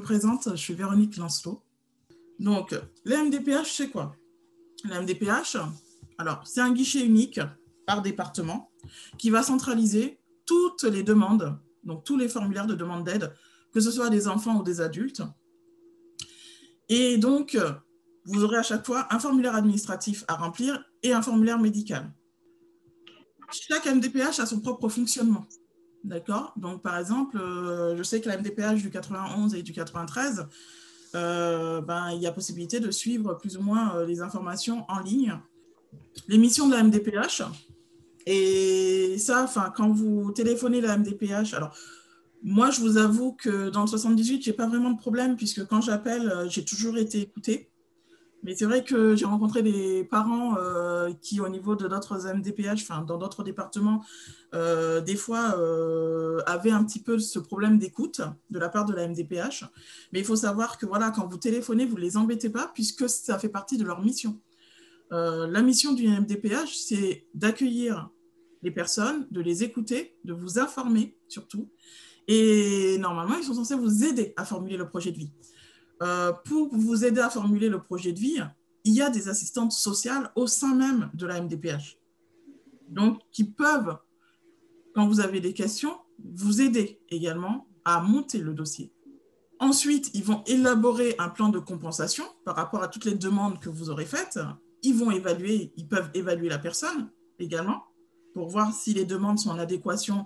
présente, je suis Véronique Lancelot. Donc, la MDPH, c'est quoi? La MDPH, alors, c'est un guichet unique par département qui va centraliser toutes les demandes, donc tous les formulaires de demande d'aide, que ce soit des enfants ou des adultes. Et donc, vous aurez à chaque fois un formulaire administratif à remplir et un formulaire médical. Chaque MDPH a son propre fonctionnement. D'accord? Donc, par exemple, je sais que la MDPH du 91 et du 93, il y a possibilité de suivre plus ou moins les informations en ligne. Les missions de la MDPH, et ça, quand vous téléphonez la MDPH, alors, moi, je vous avoue que dans le 78, je n'ai pas vraiment de problème, puisque quand j'appelle, j'ai toujours été écoutée. Mais c'est vrai que j'ai rencontré des parents qui, au niveau de d'autres MDPH, dans d'autres départements, des fois avaient un petit peu ce problème d'écoute de la part de la MDPH. Mais il faut savoir que voilà, quand vous téléphonez, vous ne les embêtez pas, puisque ça fait partie de leur mission. La mission du MDPH, c'est d'accueillir les personnes, de les écouter, de vous informer surtout. Et normalement, ils sont censés vous aider à formuler le projet de vie. Pour vous aider à formuler le projet de vie, il y a des assistantes sociales au sein même de la MDPH. Donc, qui peuvent, quand vous avez des questions, vous aider également à monter le dossier. Ensuite, ils vont élaborer un plan de compensation par rapport à toutes les demandes que vous aurez faites. Ils peuvent évaluer la personne également pour voir si les demandes sont en adéquation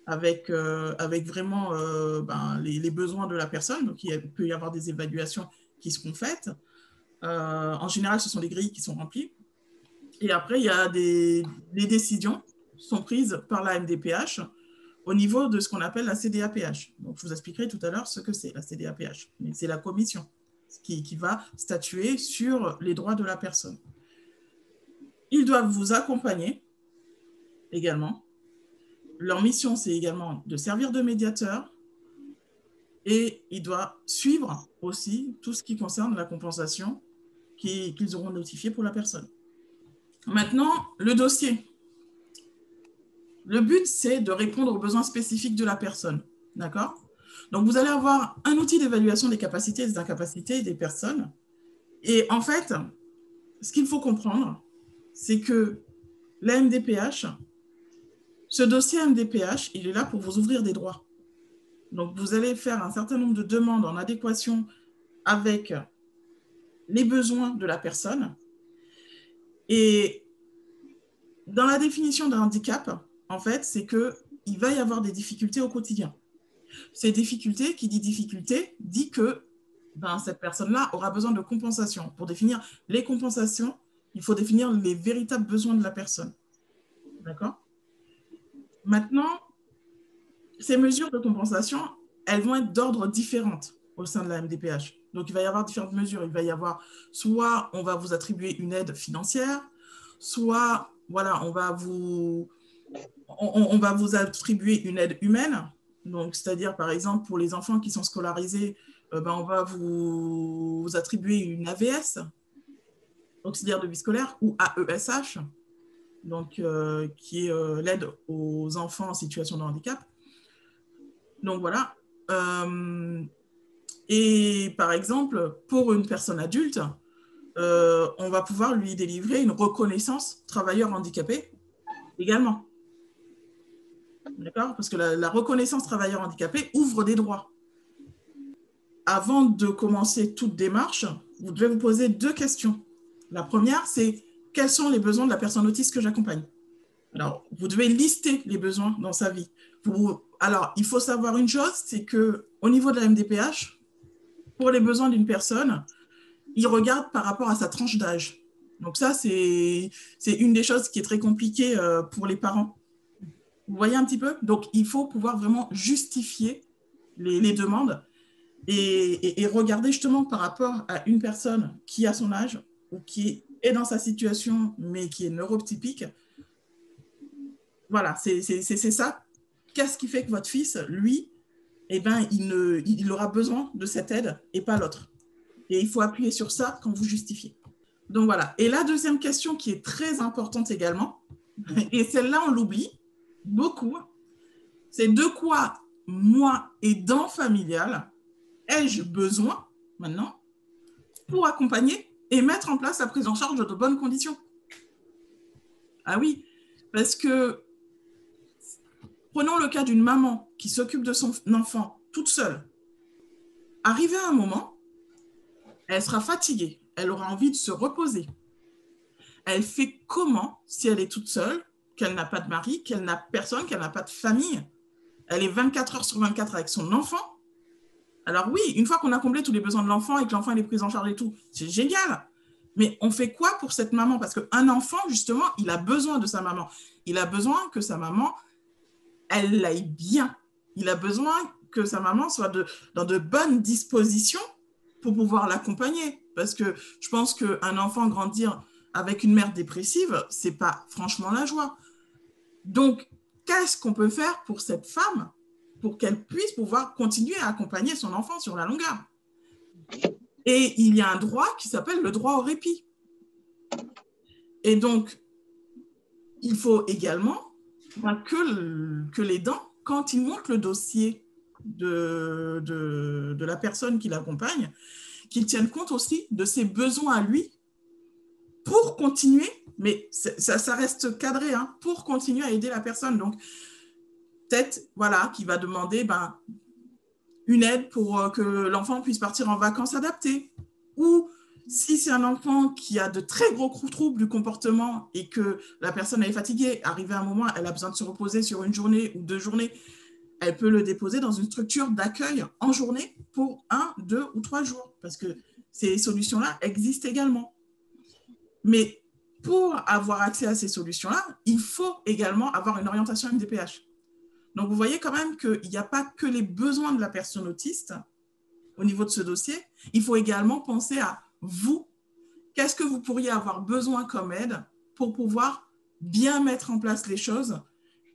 avec vraiment les besoins de la personne. Donc, il peut y avoir des évaluations qui seront faites. En général, ce sont des grilles qui sont remplies. Et après, il y a les décisions sont prises par la MDPH au niveau de ce qu'on appelle la CDAPH. Donc, je vous expliquerai tout à l'heure ce que c'est la CDAPH. C'est la commission qui va statuer sur les droits de la personne. Ils doivent vous accompagner également. Leur mission, c'est également de servir de médiateur et ils doivent suivre aussi tout ce qui concerne la compensation qu'ils auront notifié pour la personne. Maintenant, le dossier. Le but, c'est de répondre aux besoins spécifiques de la personne. D'accord? Donc, vous allez avoir un outil d'évaluation des capacités et des incapacités des personnes. Et en fait, ce qu'il faut comprendre, c'est que la MDPH, ce dossier MDPH, il est là pour vous ouvrir des droits. Donc, vous allez faire un certain nombre de demandes en adéquation avec les besoins de la personne. Et dans la définition d'un handicap, en fait, c'est qu'il va y avoir des difficultés au quotidien. Ces difficultés, qui dit difficulté, dit que cette personne-là aura besoin de compensation. Pour définir les compensations, il faut définir les véritables besoins de la personne. D'accord? Maintenant, ces mesures de compensation, elles vont être d'ordre différentes au sein de la MDPH. Donc, il va y avoir différentes mesures. Il va y avoir soit on va vous attribuer une aide financière, soit voilà, on va vous attribuer une aide humaine. Donc, c'est-à-dire, par exemple, pour les enfants qui sont scolarisés, on va vous attribuer une AVS, auxiliaire de vie scolaire, ou AESH, donc, qui est l'aide aux enfants en situation de handicap. Donc, voilà. Et par exemple, pour une personne adulte, on va pouvoir lui délivrer une reconnaissance travailleur handicapé également. D'accord? Parce que la reconnaissance travailleur handicapé ouvre des droits. Avant de commencer toute démarche, vous devez vous poser 2 questions. La première, c'est quels sont les besoins de la personne autiste que j'accompagne? Alors, vous devez lister les besoins dans sa vie. Alors, il faut savoir une chose, c'est qu'au niveau de la MDPH, pour les besoins d'une personne, il regarde par rapport à sa tranche d'âge. Donc ça, c'est une des choses qui est très compliquée pour les parents. Vous voyez un petit peu? Donc, il faut pouvoir vraiment justifier les demandes et regarder justement par rapport à une personne qui a son âge ou qui est dans sa situation, mais qui est neurotypique. Voilà, c'est ça. Qu'est-ce qui fait que votre fils, lui, il aura besoin de cette aide et pas l'autre? Et il faut appuyer sur ça quand vous justifiez. Donc voilà. Et la deuxième question qui est très importante également, et celle-là, on l'oublie beaucoup, c'est de quoi moi, aidant familial, ai-je besoin maintenant pour accompagner et mettre en place la prise en charge de bonnes conditions? Ah oui, parce que prenons le cas d'une maman qui s'occupe de son enfant toute seule. Arrivé à un moment, elle sera fatiguée, elle aura envie de se reposer. Elle fait comment si elle est toute seule, qu'elle n'a pas de mari, qu'elle n'a personne, qu'elle n'a pas de famille? Elle est 24 heures sur 24 avec son enfant. Alors oui, une fois qu'on a comblé tous les besoins de l'enfant et que l'enfant est pris en charge et tout, c'est génial. Mais on fait quoi pour cette maman? Parce qu'un enfant, justement, il a besoin de sa maman. Il a besoin que sa maman, elle aille bien. Il a besoin que sa maman soit dans de bonnes dispositions pour pouvoir l'accompagner. Parce que je pense qu'un enfant grandir avec une mère dépressive, c'est pas franchement la joie. Donc, qu'est-ce qu'on peut faire pour cette femme pour qu'elle puisse pouvoir continuer à accompagner son enfant sur la longueur? Et il y a un droit qui s'appelle le droit au répit. Et donc, il faut également que l'aidant, quand il monte le dossier de la personne qui l'accompagne, qu'il tienne compte aussi de ses besoins à lui pour continuer, mais ça reste cadré, hein, pour continuer à aider la personne. Donc, peut-être, voilà, qui va demander une aide pour que l'enfant puisse partir en vacances adaptées. Ou si c'est un enfant qui a de très gros troubles du comportement et que la personne est fatiguée, arrivé à un moment, elle a besoin de se reposer sur une journée ou 2 journées, elle peut le déposer dans une structure d'accueil en journée pour 1, 2 ou 3 jours, parce que ces solutions-là existent également. Mais pour avoir accès à ces solutions-là, il faut également avoir une orientation MDPH. Donc, vous voyez quand même qu'il n'y a pas que les besoins de la personne autiste au niveau de ce dossier. Il faut également penser à vous. Qu'est-ce que vous pourriez avoir besoin comme aide pour pouvoir bien mettre en place les choses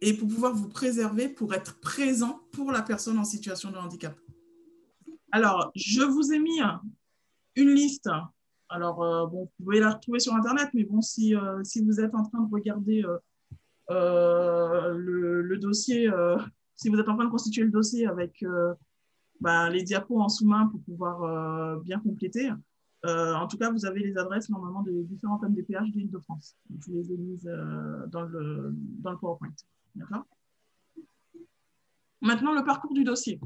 et pour pouvoir vous préserver, pour être présent pour la personne en situation de handicap. Alors, je vous ai mis une liste. Alors, bon, vous pouvez la retrouver sur Internet, mais bon, si vous êtes en train de regarder le dossier, si vous êtes en train de constituer le dossier avec les diapos en sous-main pour pouvoir bien compléter, en tout cas, vous avez les adresses normalement des différentes MDPH de l'Île-de-France. Je les ai mises dans le PowerPoint. D'accord ? Maintenant, le parcours du dossier.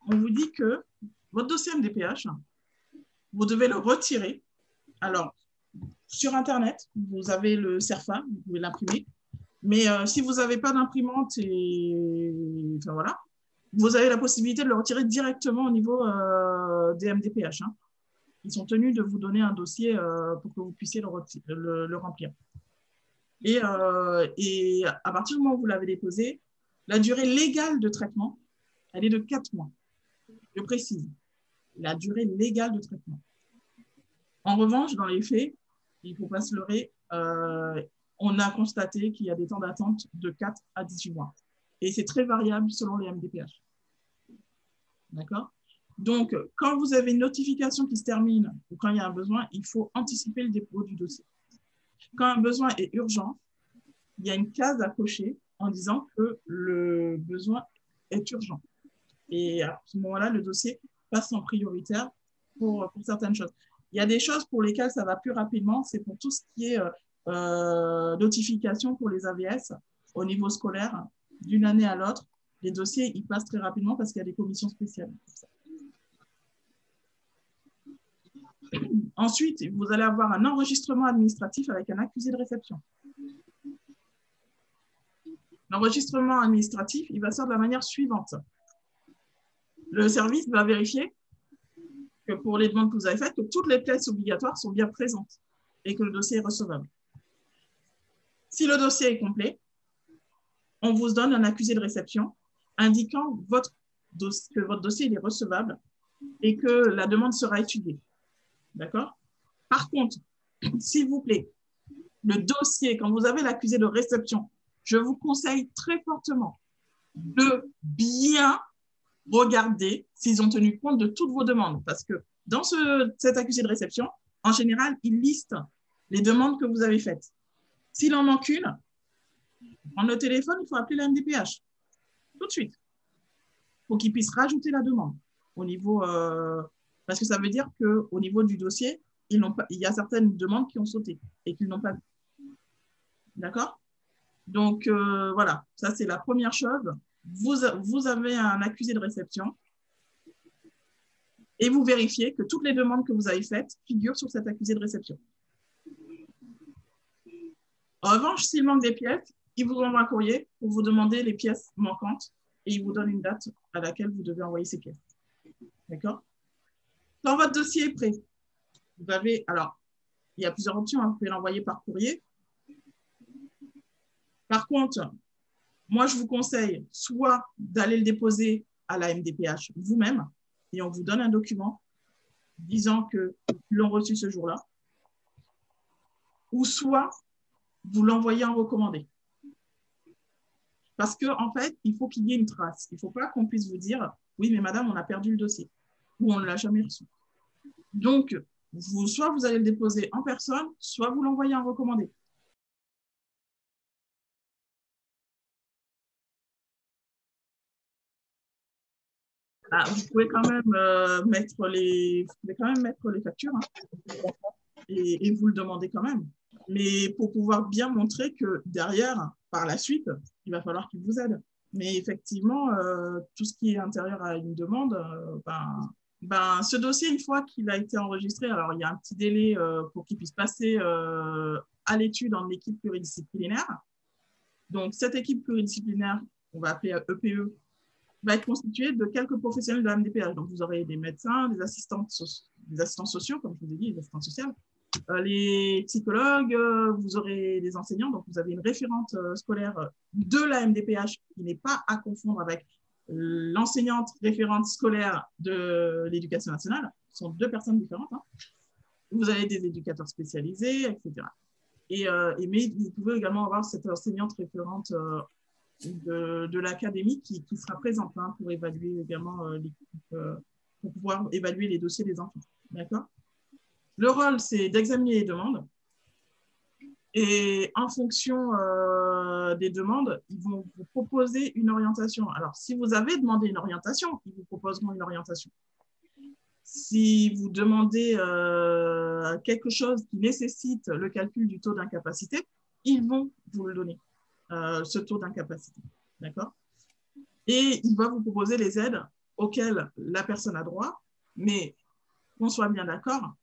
On vous dit que votre dossier MDPH, vous devez le retirer. Alors, sur Internet, vous avez le CERFA, vous pouvez l'imprimer. Mais si vous n'avez pas d'imprimante, enfin, voilà, vous avez la possibilité de le retirer directement au niveau des MDPH. Hein. Ils sont tenus de vous donner un dossier pour que vous puissiez le remplir. Et à partir du moment où vous l'avez déposé, la durée légale de traitement, elle est de 4 mois. Je précise, la durée légale de traitement. En revanche, dans les faits, il ne faut pas se leurrer, on a constaté qu'il y a des temps d'attente de 4 à 18 mois. Et c'est très variable selon les MDPH. D'accord ? Donc, quand vous avez une notification qui se termine ou quand il y a un besoin, il faut anticiper le dépôt du dossier. Quand un besoin est urgent, il y a une case à cocher en disant que le besoin est urgent. Et à ce moment-là, le dossier passe en prioritaire pour certaines choses. Il y a des choses pour lesquelles ça va plus rapidement, c'est pour tout ce qui est notification pour les AVS au niveau scolaire, d'une année à l'autre. Les dossiers, ils passent très rapidement parce qu'il y a des commissions spéciales. Ensuite, vous allez avoir un enregistrement administratif avec un accusé de réception. L'enregistrement administratif, il va se faire de la manière suivante. Le service va vérifier que pour les demandes que vous avez faites, que toutes les pièces obligatoires sont bien présentes et que le dossier est recevable. Si le dossier est complet, on vous donne un accusé de réception indiquant que votre dossier est recevable et que la demande sera étudiée. D'accord ? Par contre, s'il vous plaît, le dossier, quand vous avez l'accusé de réception, je vous conseille très fortement de bien regarder s'ils ont tenu compte de toutes vos demandes. Parce que dans cet accusé de réception, en général, il liste les demandes que vous avez faites. S'il en manque une, prendre le téléphone, il faut appeler la MDPH tout de suite pour qu'il puisse rajouter la demande. au niveau, parce que ça veut dire qu'au niveau du dossier, il y a certaines demandes qui ont sauté et qu'ils n'ont pas vu. D'accord? Donc, voilà, ça c'est la première chose. Vous avez un accusé de réception et vous vérifiez que toutes les demandes que vous avez faites figurent sur cet accusé de réception. En revanche, s'il manque des pièces, il vous envoie un courrier pour vous demander les pièces manquantes et il vous donne une date à laquelle vous devez envoyer ces pièces. D'accord? Quand votre dossier est prêt, vous avez, alors, il y a plusieurs options, hein, vous pouvez l'envoyer par courrier. Par contre, moi, je vous conseille soit d'aller le déposer à la MDPH vous-même et on vous donne un document disant que vous l'ont reçu ce jour-là, ou soit vous l'envoyez en recommandé. Parce qu'en fait, il faut qu'il y ait une trace. Il ne faut pas qu'on puisse vous dire « Oui, mais madame, on a perdu le dossier » ou « On ne l'a jamais reçu ». Donc, soit vous allez le déposer en personne, soit vous l'envoyez en recommandé. Ah, vous pouvez quand même mettre les factures hein, et vous le demandez quand même. Mais pour pouvoir bien montrer que derrière, par la suite, il va falloir qu'il vous aide. Mais effectivement, tout ce qui est intérieur à une demande, ce dossier, une fois qu'il a été enregistré, alors il y a un petit délai pour qu'il puisse passer à l'étude en équipe pluridisciplinaire. Donc, cette équipe pluridisciplinaire, on va appeler EPE, va être constituée de quelques professionnels de la MDPH. Donc, vous aurez des médecins, des assistants sociaux, comme je vous ai dit, des assistants sociaux, les psychologues, vous aurez des enseignants, donc vous avez une référente scolaire de la MDPH qui n'est pas à confondre avec l'enseignante référente scolaire de l'éducation nationale. Ce sont deux personnes différentes. Hein. Vous avez des éducateurs spécialisés, etc. Mais vous pouvez également avoir cette enseignante référente de l'académie qui sera présente hein, pour évaluer également l'équipe, pour pouvoir évaluer les dossiers des enfants. D'accord ? Le rôle, c'est d'examiner les demandes et en fonction des demandes, ils vont vous proposer une orientation. Alors, si vous avez demandé une orientation, ils vous proposeront une orientation. Si vous demandez quelque chose qui nécessite le calcul du taux d'incapacité, ils vont vous le donner, ce taux d'incapacité. D'accord ? Et il va vous proposer les aides auxquelles la personne a droit, mais qu'on soit bien d'accord,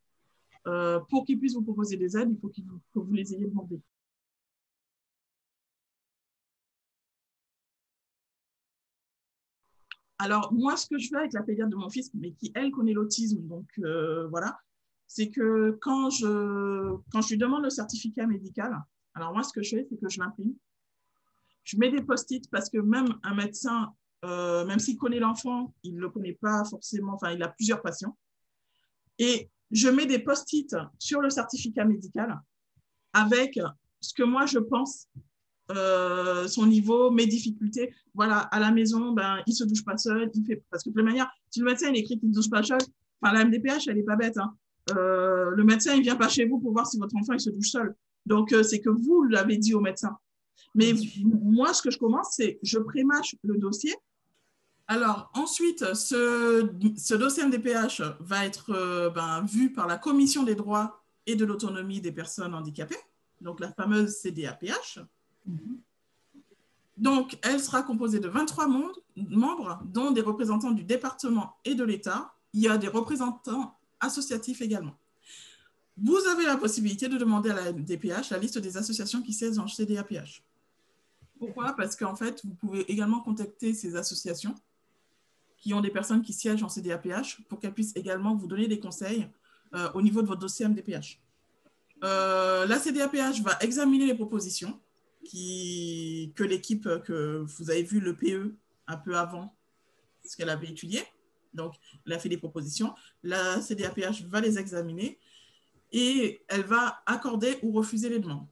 pour qu'il puisse vous proposer des aides, il faut que vous les ayez demandées. Alors, moi, ce que je fais avec la pédiatre de mon fils, mais qui, elle, connaît l'autisme, donc voilà, c'est que quand je lui demande le certificat médical, alors moi, ce que je fais, c'est que je l'imprime. Je mets des post-it parce que même un médecin, même s'il connaît l'enfant, il ne le connaît pas forcément, enfin, il a plusieurs patients. Et je mets des post-it sur le certificat médical avec ce que moi, je pense, son niveau, mes difficultés. Voilà, à la maison, il ne se douche pas seul. Parce que de toute manière, si le médecin il écrit qu'il ne se douche pas seul, la MDPH, elle n'est pas bête. Hein. Le médecin, il ne vient pas chez vous pour voir si votre enfant il se douche seul. Donc, c'est que vous l'avez dit au médecin. Mais moi, ce que je commence, c'est je prémâche le dossier. Alors, ensuite, ce dossier MDPH va être vu par la Commission des droits et de l'autonomie des personnes handicapées, donc la fameuse CDAPH. Donc, elle sera composée de 23 membres, dont des représentants du département et de l'État. Il y a des représentants associatifs également. Vous avez la possibilité de demander à la MDPH la liste des associations qui siègent en CDAPH. Pourquoi ? Parce qu'en fait, vous pouvez également contacter ces associations qui ont des personnes qui siègent en CDAPH pour qu'elles puissent également vous donner des conseils au niveau de votre dossier MDPH. La CDAPH va examiner les propositions que l'équipe que vous avez vu, le PE, un peu avant ce qu'elle avait étudié. Donc, elle a fait des propositions. La CDAPH va les examiner et elle va accorder ou refuser les demandes.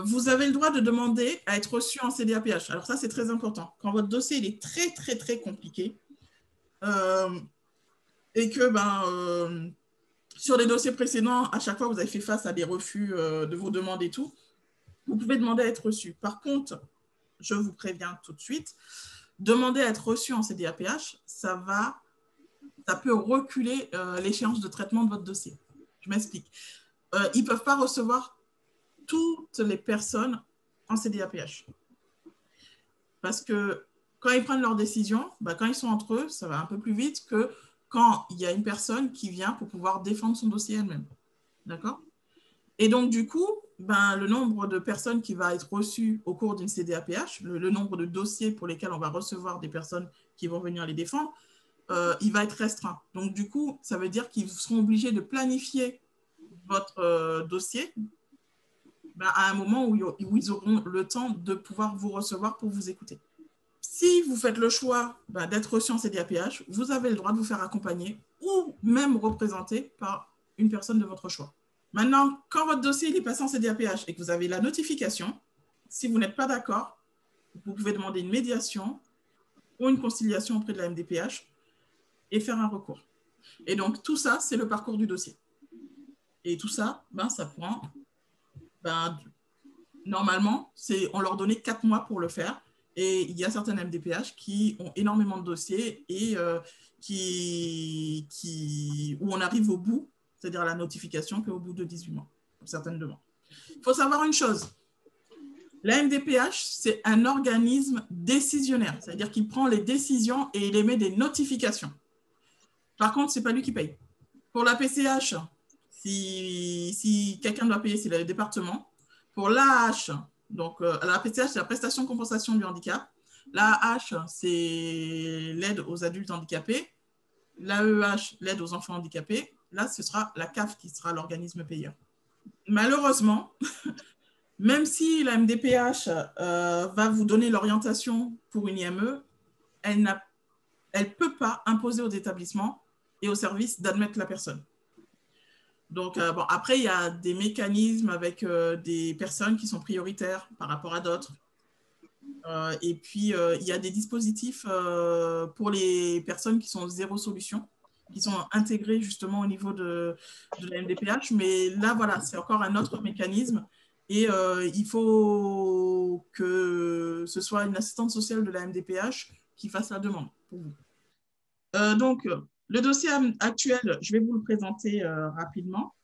Vous avez le droit de demander à être reçu en CDAPH. Alors ça, c'est très important. Quand votre dossier il est très, très, très compliqué et que sur les dossiers précédents, à chaque fois, vous avez fait face à des refus de vos demandes et tout, vous pouvez demander à être reçu. Par contre, je vous préviens tout de suite, demander à être reçu en CDAPH, ça peut reculer l'échéance de traitement de votre dossier. Je m'explique. Ils ne peuvent pas recevoir toutes les personnes en CDAPH. Parce que quand ils prennent leurs décisions, quand ils sont entre eux, ça va un peu plus vite que quand il y a une personne qui vient pour pouvoir défendre son dossier elle-même. D'accord? Et donc, du coup, le nombre de personnes qui va être reçues au cours d'une CDAPH, le nombre de dossiers pour lesquels on va recevoir des personnes qui vont venir les défendre, il va être restreint. Donc, du coup, ça veut dire qu'ils seront obligés de planifier votre dossier à un moment où ils auront le temps de pouvoir vous recevoir pour vous écouter. Si vous faites le choix d'être reçu en CDAPH, vous avez le droit de vous faire accompagner ou même représenter par une personne de votre choix. Maintenant, quand votre dossier est passé en CDAPH et que vous avez la notification, si vous n'êtes pas d'accord, vous pouvez demander une médiation ou une conciliation auprès de la MDPH et faire un recours. Et donc, tout ça, c'est le parcours du dossier. Et tout ça, ça prend, normalement, on leur donnait 4 mois pour le faire. Et il y a certaines MDPH qui ont énormément de dossiers et où on arrive au bout, c'est-à-dire à la notification, qu'au bout de 18 mois, pour certaines demandes. Il faut savoir une chose, la MDPH, c'est un organisme décisionnaire, c'est-à-dire qu'il prend les décisions et il émet des notifications. Par contre, ce n'est pas lui qui paye. Pour la PCH, si quelqu'un doit payer, c'est le département. Pour l'AH, donc la PCH, c'est la prestation de compensation du handicap. L'AH, c'est l'aide aux adultes handicapés. L'AEH, l'aide aux enfants handicapés. Là, ce sera la CAF qui sera l'organisme payeur. Malheureusement, même si la MDPH va vous donner l'orientation pour une IME, elle ne peut pas imposer aux établissements et aux services d'admettre la personne. Donc, après, il y a des mécanismes avec des personnes qui sont prioritaires par rapport à d'autres. Et puis, il y a des dispositifs pour les personnes qui sont zéro solution, qui sont intégrés justement au niveau de la MDPH. Mais là, voilà, c'est encore un autre mécanisme. Et il faut que ce soit une assistante sociale de la MDPH qui fasse la demande pour vous. Donc, le dossier actuel, je vais vous le présenter rapidement.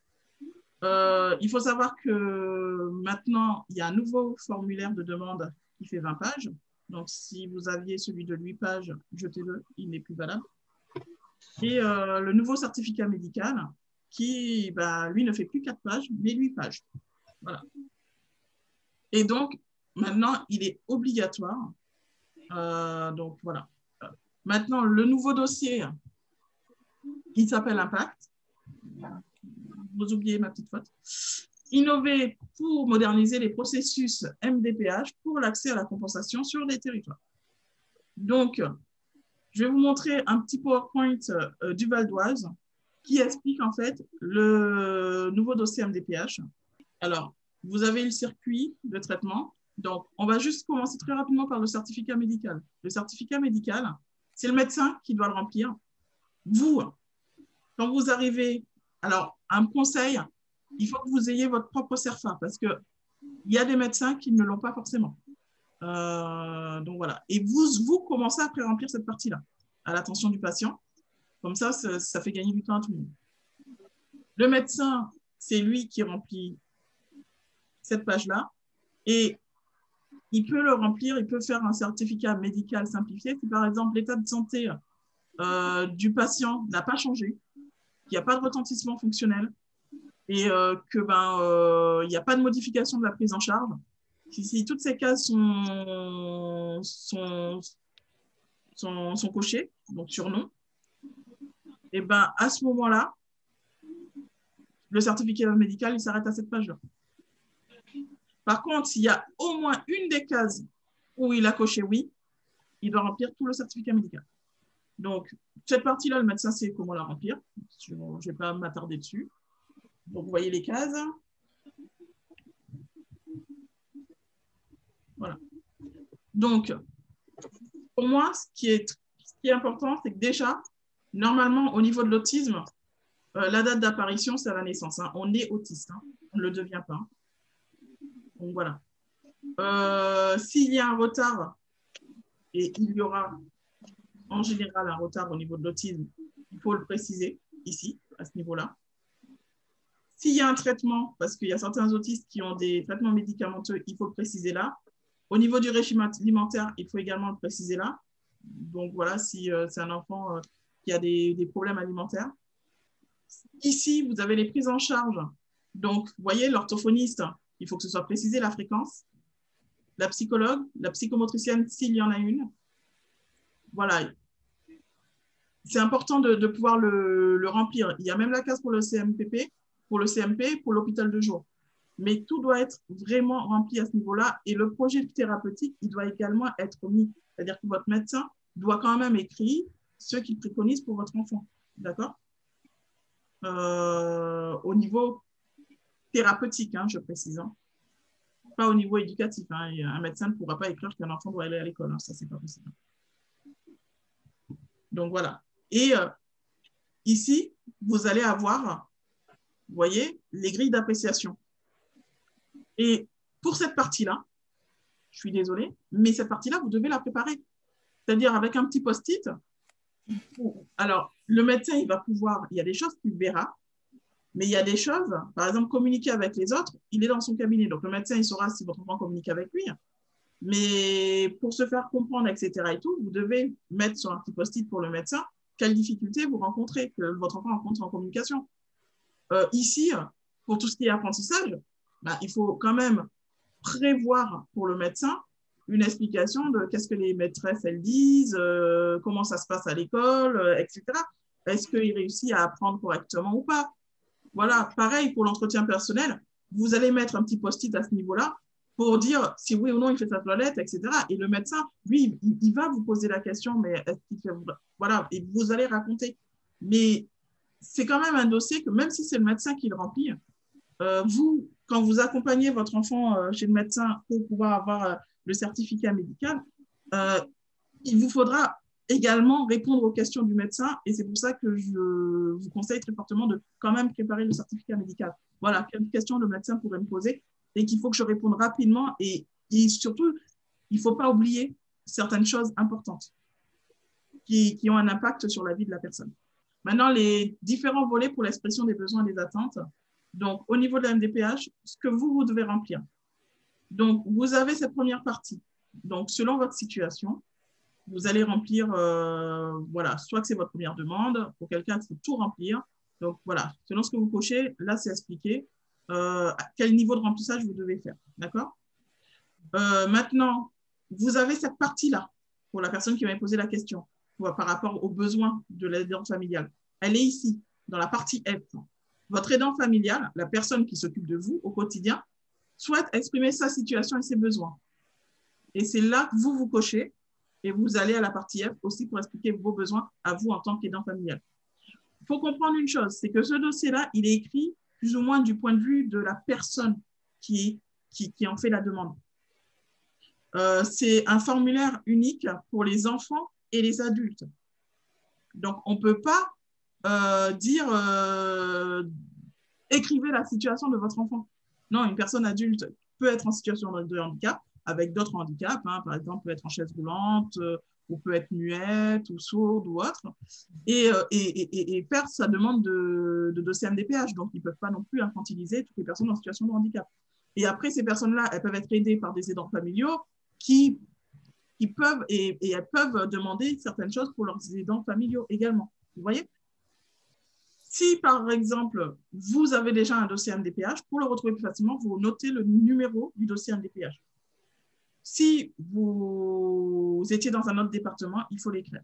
Il faut savoir que maintenant, il y a un nouveau formulaire de demande qui fait 20 pages. Donc, si vous aviez celui de 8 pages, jetez-le, il n'est plus valable. Et le nouveau certificat médical qui, lui, ne fait plus 4 pages, mais 8 pages. Voilà. Et donc, maintenant, il est obligatoire. Donc, voilà. Maintenant, le nouveau dossier, il s'appelle Impact. Vous oubliez ma petite faute. Innover pour moderniser les processus MDPH pour l'accès à la compensation sur les territoires. Donc, je vais vous montrer un petit PowerPoint du Val d'Oise qui explique en fait le nouveau dossier MDPH. Alors, vous avez le circuit de traitement. Donc, on va juste commencer très rapidement par le certificat médical. Le certificat médical, c'est le médecin qui doit le remplir. Vous, quand vous arrivez, alors, un conseil, il faut que vous ayez votre propre CERFA parce qu'il y a des médecins qui ne l'ont pas forcément. Donc, voilà. Et vous commencez à pré-remplir cette partie-là, à l'attention du patient. Comme ça fait gagner du temps à tout le monde. Le médecin, c'est lui qui remplit cette page-là et il peut le remplir, il peut faire un certificat médical simplifié. Si par exemple, l'état de santé du patient n'a pas changé, qu'il n'y a pas de retentissement fonctionnel et que il n'y a pas de modification de la prise en charge, si toutes ces cases sont cochées, donc sur non, et à ce moment-là, le certificat médical, il s'arrête à cette page-là. Par contre, s'il y a au moins une des cases où il a coché oui, il doit remplir tout le certificat médical. Donc, cette partie-là, le médecin sait comment la remplir. Je ne vais pas m'attarder dessus. Donc, vous voyez les cases. Voilà. Donc, pour moi, ce qui est important, c'est que déjà, normalement, au niveau de l'autisme, la date d'apparition, c'est à la naissance. Hein. On est autiste, hein. On ne le devient pas. Donc, voilà. S'il y a un retard, et il y aura en général un retard au niveau de l'autisme, il faut le préciser ici, à ce niveau-là. S'il y a un traitement, parce qu'il y a certains autistes qui ont des traitements médicamenteux, il faut le préciser là. Au niveau du régime alimentaire, il faut également le préciser là. Donc voilà, si c'est un enfant qui a des problèmes alimentaires. Ici, vous avez les prises en charge. Donc, vous voyez, l'orthophoniste, il faut que ce soit précisé la fréquence. La psychologue, la psychomotricienne, s'il y en a une. Voilà. C'est important de pouvoir le remplir. Il y a même la case pour le CMPP, pour le CMP, pour l'hôpital de jour. Mais tout doit être vraiment rempli à ce niveau-là. Et le projet thérapeutique, il doit également être mis. C'est-à-dire que votre médecin doit quand même écrire ce qu'il préconise pour votre enfant. D'accord? Au niveau thérapeutique, hein, je précise. Hein. Pas au niveau éducatif. Hein. Un médecin ne pourra pas écrire qu'un enfant doit aller à l'école. Hein. Ça, c'est pas possible. Donc, voilà. Et ici, vous allez avoir, vous voyez, les grilles d'appréciation. Et pour cette partie-là, je suis désolée, mais cette partie-là, vous devez la préparer. C'est-à-dire avec un petit post-it. Alors, le médecin, il va pouvoir, il y a des choses qu'il verra, mais il y a des choses, par exemple, communiquer avec les autres, il est dans son cabinet. Donc, le médecin, il saura si votre enfant communique avec lui. Mais pour se faire comprendre, etc. et tout, vous devez mettre sur un petit post-it pour le médecin quelles difficultés vous rencontrez, que votre enfant rencontre en communication. Ici, pour tout ce qui est apprentissage, bah, il faut quand même prévoir pour le médecin une explication de qu'est-ce que les maîtresses elles disent, comment ça se passe à l'école, etc. Est-ce qu'il réussit à apprendre correctement ou pas? Voilà, pareil pour l'entretien personnel, vous allez mettre un petit post-it à ce niveau-là pour dire si oui ou non il fait sa toilette, etc. Et le médecin, lui, il va vous poser la question, mais est-ce qu'il fait... Voilà, et vous allez raconter. Mais c'est quand même un dossier que même si c'est le médecin qui le remplit, vous, quand vous accompagnez votre enfant chez le médecin pour pouvoir avoir le certificat médical, il vous faudra également répondre aux questions du médecin et c'est pour ça que je vous conseille très fortement de quand même préparer le certificat médical. Voilà, quelles questions le médecin pourrait me poser et qu'il faut que je réponde rapidement et surtout, il ne faut pas oublier certaines choses importantes qui ont un impact sur la vie de la personne. Maintenant, les différents volets pour l'expression des besoins et des attentes. Donc, au niveau de la MDPH, ce que vous devez remplir. Donc, vous avez cette première partie. Donc, selon votre situation, vous allez remplir, voilà, soit que c'est votre première demande, pour quelqu'un, il faut tout remplir. Donc, voilà, selon ce que vous cochez, là, c'est expliqué à quel niveau de remplissage vous devez faire. D'accord? Maintenant, vous avez cette partie-là, pour la personne qui m'avait posé la question, par rapport aux besoins de l'aidante familiale. Elle est ici, dans la partie F. Votre aidant familial, la personne qui s'occupe de vous au quotidien, souhaite exprimer sa situation et ses besoins. Et c'est là que vous cochez et vous allez à la partie F aussi pour expliquer vos besoins à vous en tant qu'aidant familial. Il faut comprendre une chose, c'est que ce dossier-là, il est écrit plus ou moins du point de vue de la personne qui en fait la demande. C'est un formulaire unique pour les enfants et les adultes. Donc, on ne peut pas dire écrivez la situation de votre enfant. Non, une personne adulte peut être en situation de handicap avec d'autres handicaps, hein, par exemple, peut être en chaise roulante, ou peut être muette ou sourde ou autre, et faire sa demande de dossier MDPH. Donc, ils ne peuvent pas non plus infantiliser toutes les personnes en situation de handicap. Et après, ces personnes-là, elles peuvent être aidées par des aidants familiaux qui peuvent, et elles peuvent demander certaines choses pour leurs aidants familiaux également. Vous voyez? Si, par exemple, vous avez déjà un dossier MDPH, pour le retrouver plus facilement, vous notez le numéro du dossier MDPH. Si vous étiez dans un autre département, il faut l'écrire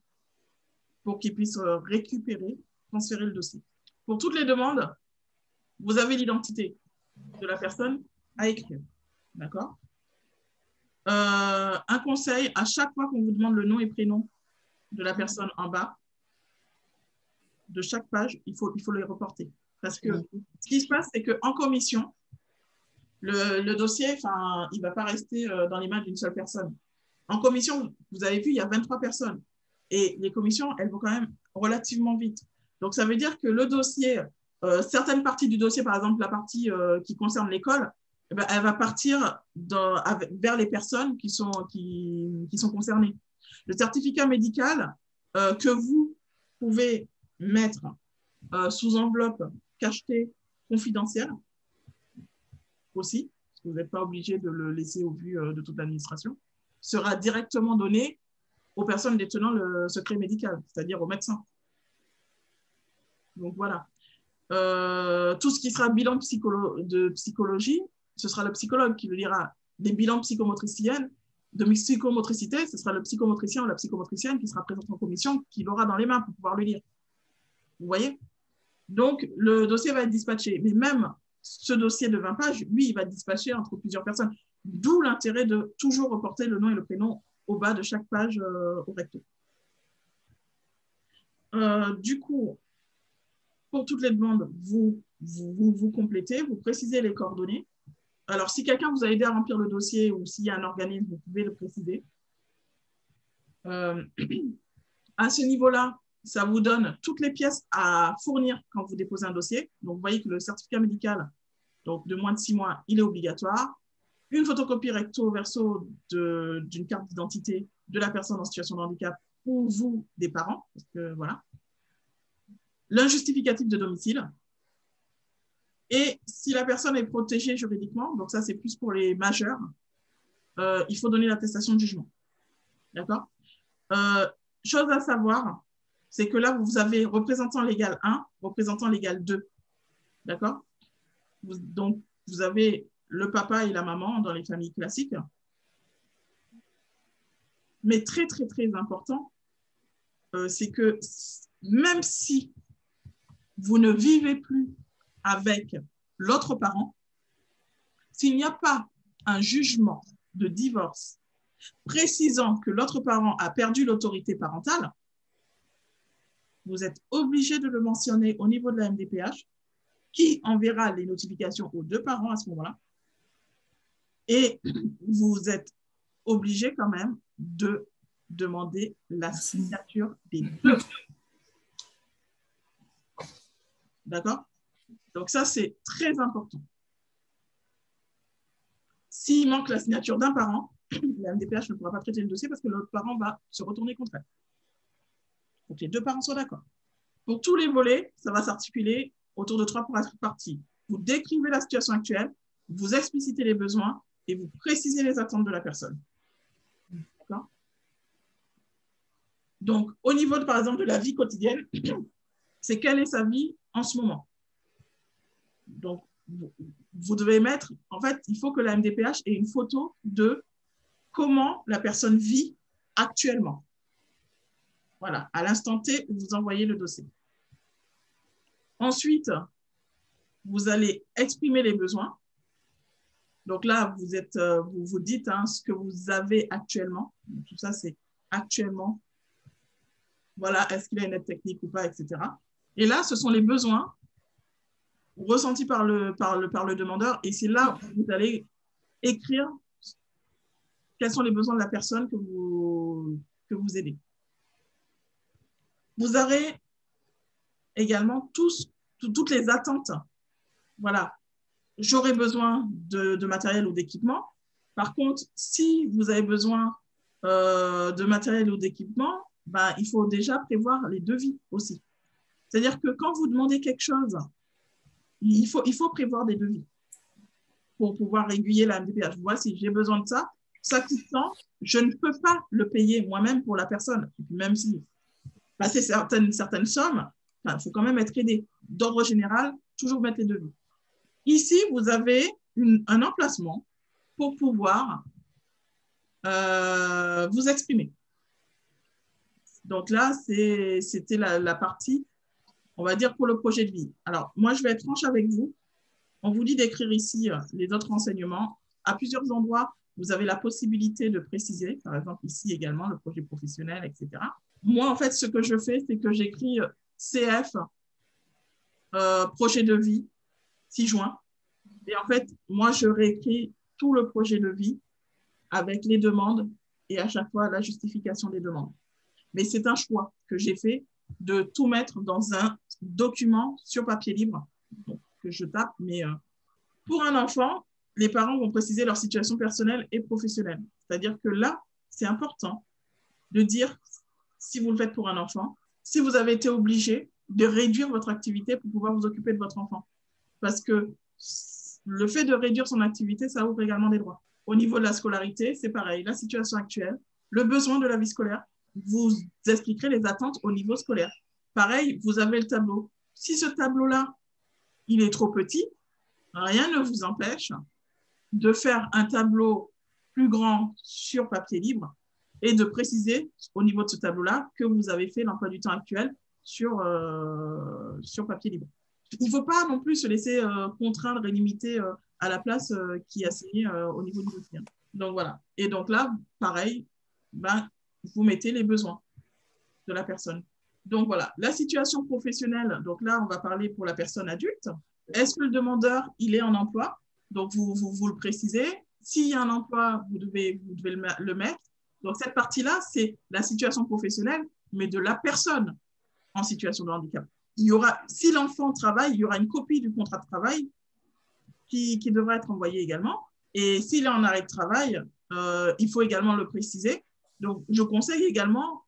pour qu'ils puissent récupérer, transférer le dossier. Pour toutes les demandes, vous avez l'identité de la personne à écrire. D'accord? Un conseil, à chaque fois qu'on vous demande le nom et prénom de la personne en bas, de chaque page, il faut les reporter. Parce que ce qui se passe, c'est qu'en commission, le dossier, il ne va pas rester dans les mains d'une seule personne. En commission, vous avez vu, il y a 23 personnes. Et les commissions, elles vont quand même relativement vite. Donc, ça veut dire que le dossier, certaines parties du dossier, par exemple, la partie qui concerne l'école, eh ben, elle va partir vers les personnes qui sont concernées. Le certificat médical que vous pouvez mettre sous enveloppe cachetée confidentielle aussi, parce que vous n'êtes pas obligé de le laisser au vu de toute l'administration, sera directement donné aux personnes détenant le secret médical, c'est-à-dire aux médecins. Donc voilà. Tout ce qui sera bilan de psychologie, ce sera le psychologue qui le lira. Des bilans psychomotriciens, de psychomotricité, ce sera le psychomotricien ou la psychomotricienne qui sera présent en commission, qui l'aura dans les mains pour pouvoir le lire. Vous voyez? Donc, le dossier va être dispatché. Mais même ce dossier de 20 pages, lui, il va être dispatché entre plusieurs personnes. D'où l'intérêt de toujours reporter le nom et le prénom au bas de chaque page au recto. Du coup, pour toutes les demandes, vous complétez, vous précisez les coordonnées. Alors, si quelqu'un vous a aidé à remplir le dossier ou s'il y a un organisme, vous pouvez le préciser. À ce niveau-là, ça vous donne toutes les pièces à fournir quand vous déposez un dossier. Donc, vous voyez que le certificat médical, donc de moins de 6 mois, il est obligatoire. Une photocopie recto-verso d'une carte d'identité de la personne en situation de handicap ou vous, des parents. Parce que, voilà. Le justificatif de domicile. Et si la personne est protégée juridiquement, donc ça, c'est plus pour les majeurs, il faut donner l'attestation de jugement. D'accord? Chose à savoir, c'est que là, vous avez représentant légal 1, représentant légal 2. D'accord? Donc, vous avez le papa et la maman dans les familles classiques. Mais très, très, très important, c'est que même si vous ne vivez plus avec l'autre parent, s'il n'y a pas un jugement de divorce précisant que l'autre parent a perdu l'autorité parentale, vous êtes obligé de le mentionner au niveau de la MDPH, qui enverra les notifications aux deux parents à ce moment-là. Et vous êtes obligé quand même de demander la signature des deux. D'accord? Donc ça, c'est très important. S'il manque la signature d'un parent, la MDPH ne pourra pas traiter le dossier parce que l'autre parent va se retourner contre elle. Il faut que les deux parents soient d'accord. Pour tous les volets, ça va s'articuler autour de 3 parties. Vous décrivez la situation actuelle, vous explicitez les besoins et vous précisez les attentes de la personne. D'accord? Donc, au niveau, par exemple, de la vie quotidienne, c'est quelle est sa vie en ce moment. Donc, vous devez mettre, en fait, il faut que la MDPH ait une photo de comment la personne vit actuellement. Voilà, à l'instant T, vous envoyez le dossier. Ensuite, vous allez exprimer les besoins. Donc là, vous dites ce que vous avez actuellement. Donc, tout ça, c'est actuellement. Voilà, est-ce qu'il y a une aide technique ou pas, etc. Et là, ce sont les besoins ressentis par le demandeur. Et c'est là où vous allez écrire quels sont les besoins de la personne que vous aidez. Vous aurez également toutes les attentes. Voilà, j'aurai besoin de matériel ou d'équipement. Par contre, si vous avez besoin de matériel ou d'équipement, ben, il faut déjà prévoir les devis aussi. C'est-à-dire que quand vous demandez quelque chose, il faut prévoir des devis pour pouvoir aiguiller la MDPH. Moi, si j'ai besoin de ça, ça coûte tant, je ne peux pas le payer moi-même pour la personne. Et puis même si passer certaines sommes, il faut quand même être aidé. D'ordre général, toujours mettre les devis. Ici, vous avez un emplacement pour pouvoir vous exprimer. Donc là, c'était la partie, on va dire, pour le projet de vie. Alors, moi, je vais être franche avec vous. On vous dit d'écrire ici les autres renseignements. À plusieurs endroits, vous avez la possibilité de préciser, par exemple ici également, le projet professionnel, etc. Moi, en fait, ce que je fais, c'est que j'écris CF, projet de vie, 6 juin. Et en fait, moi, je réécris tout le projet de vie avec les demandes et à chaque fois la justification des demandes. Mais c'est un choix que j'ai fait de tout mettre dans un document sur papier libre, donc, que je tape. Mais pour un enfant, les parents vont préciser leur situation personnelle et professionnelle. C'est-à-dire que là, c'est important de dire si vous le faites pour un enfant, si vous avez été obligé de réduire votre activité pour pouvoir vous occuper de votre enfant. Parce que le fait de réduire son activité, ça ouvre également des droits. Au niveau de la scolarité, c'est pareil. La situation actuelle, le besoin de la vie scolaire, vous expliquerez les attentes au niveau scolaire. Pareil, vous avez le tableau. Si ce tableau-là, il est trop petit, rien ne vous empêche de faire un tableau plus grand sur papier libre et de préciser au niveau de ce tableau-là que vous avez fait l'emploi du temps actuel sur papier libre. Il ne faut pas non plus se laisser contraindre et limiter à la place qui est assignée au niveau du dossier. Donc voilà. Et donc là, pareil, vous mettez les besoins de la personne. Donc voilà, la situation professionnelle, donc là, on va parler pour la personne adulte. Est-ce que le demandeur, il est en emploi? Donc vous le précisez. S'il y a un emploi, vous devez le mettre. Donc cette partie-là, c'est la situation professionnelle, mais de la personne en situation de handicap. Si l'enfant travaille, il y aura une copie du contrat de travail qui devra être envoyée également. Et s'il est en arrêt de travail, il faut également le préciser. Donc, je conseille également,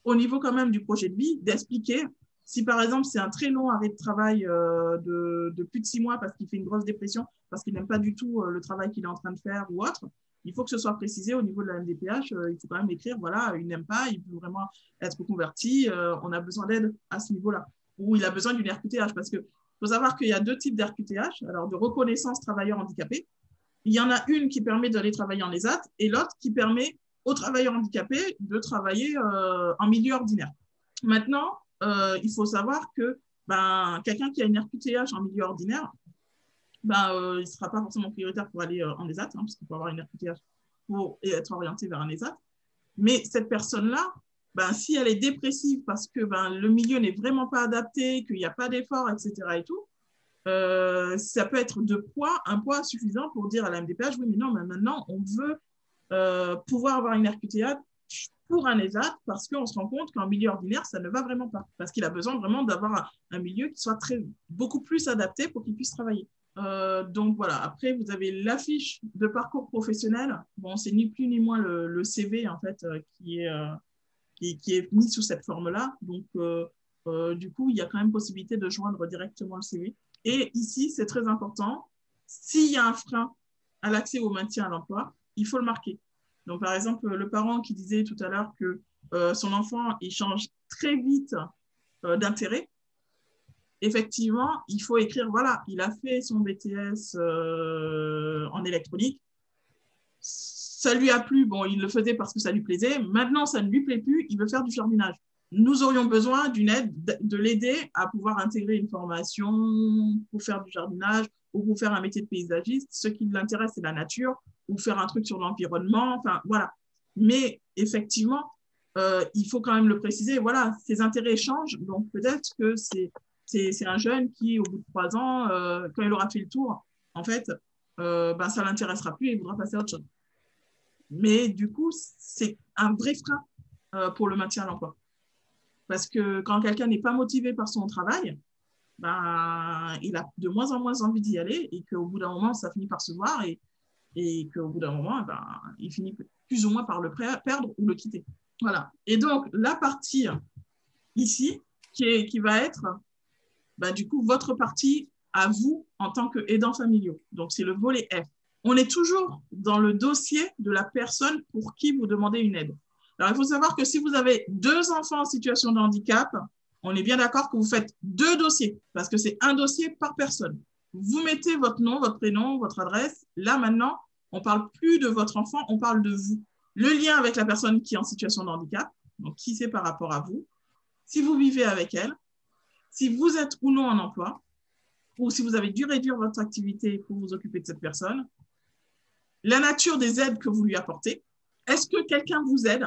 au niveau quand même du projet de vie, d'expliquer si, par exemple, c'est un très long arrêt de travail de plus de 6 mois parce qu'il fait une grosse dépression, parce qu'il n'aime pas du tout le travail qu'il est en train de faire ou autre. Il faut que ce soit précisé au niveau de la MDPH. Il faut quand même écrire, voilà, il n'aime pas, il peut vraiment être converti, on a besoin d'aide à ce niveau-là. Ou il a besoin d'une RQTH, parce qu'il faut savoir qu'il y a 2 types d'RQTH, alors de reconnaissance travailleur handicapé. Il y en a une qui permet d'aller travailler en ESAT et l'autre qui permet aux travailleurs handicapés de travailler en milieu ordinaire. Maintenant, il faut savoir que quelqu'un qui a une RQTH en milieu ordinaire, il ne sera pas forcément prioritaire pour aller en ESAT, parce qu'il faut avoir une RQTH pour être orienté vers un ESAT. Mais cette personne-là, si elle est dépressive parce que le milieu n'est vraiment pas adapté, qu'il n'y a pas d'effort, etc. et tout, ça peut être un poids suffisant pour dire à la MDPH, oui, mais non, mais maintenant, on veut pouvoir avoir une RQTH pour un ESAT parce qu'on se rend compte qu'en milieu ordinaire, ça ne va vraiment pas. Parce qu'il a besoin vraiment d'avoir un milieu qui soit beaucoup plus adapté pour qu'il puisse travailler. Donc voilà, après, vous avez l'affiche de parcours professionnel. Bon, c'est ni plus ni moins le CV, en fait, qui est mis sous cette forme-là. Donc, du coup, il y a quand même possibilité de joindre directement le CV. Et ici, c'est très important, s'il y a un frein à l'accès au maintien à l'emploi, il faut le marquer. Donc, par exemple, le parent qui disait tout à l'heure que son enfant, il change très vite d'intérêt, effectivement, il faut écrire, voilà, il a fait son BTS en électronique, ça lui a plu, bon, il le faisait parce que ça lui plaisait, maintenant, ça ne lui plaît plus, il veut faire du jardinage. Nous aurions besoin d'une aide, de l'aider à pouvoir intégrer une formation pour faire du jardinage ou pour faire un métier de paysagiste. Ce qui l'intéresse, c'est la nature ou faire un truc sur l'environnement. Enfin, voilà. Mais effectivement, il faut quand même le préciser. Voilà, ses intérêts changent. Donc, peut-être que c'est un jeune qui, au bout de 3 ans, quand il aura fait le tour, en fait, ça ne l'intéressera plus et il voudra passer à autre chose. Mais du coup, c'est un vrai frein pour le maintien à l'emploi. Parce que quand quelqu'un n'est pas motivé par son travail, il a de moins en moins envie d'y aller et qu'au bout d'un moment, ça finit par se voir et qu'au bout d'un moment, il finit plus ou moins par le perdre ou le quitter. Voilà. Et donc, la partie ici, qui va être, du coup, votre partie à vous en tant qu'aidants familiaux. Donc, c'est le volet F. On est toujours dans le dossier de la personne pour qui vous demandez une aide. Alors, il faut savoir que si vous avez 2 enfants en situation de handicap, on est bien d'accord que vous faites 2 dossiers parce que c'est un dossier par personne. Vous mettez votre nom, votre prénom, votre adresse. Là, maintenant, on ne parle plus de votre enfant, on parle de vous. Le lien avec la personne qui est en situation de handicap, donc qui c'est par rapport à vous, si vous vivez avec elle, si vous êtes ou non en emploi, ou si vous avez dû réduire votre activité pour vous occuper de cette personne, la nature des aides que vous lui apportez. Est-ce que quelqu'un vous aide?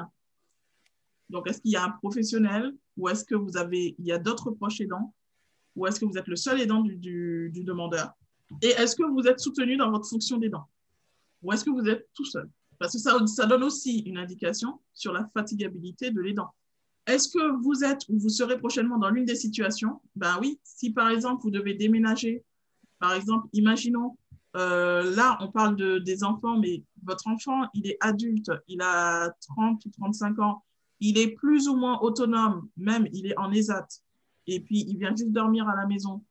Donc, est-ce qu'il y a un professionnel ou est-ce qu'il y a d'autres proches aidants ou est-ce que vous êtes le seul aidant du demandeur? Et est-ce que vous êtes soutenu dans votre fonction d'aidant ou est-ce que vous êtes tout seul? Parce que ça donne aussi une indication sur la fatigabilité de l'aidant. Est-ce que vous êtes ou vous serez prochainement dans l'une des situations? Ben oui, si par exemple vous devez déménager, par exemple, imaginons, là on parle des enfants, mais votre enfant, il est adulte, il a 30 ou 35 ans, il est plus ou moins autonome, même il est en ESAT, et puis il vient juste dormir à la maison.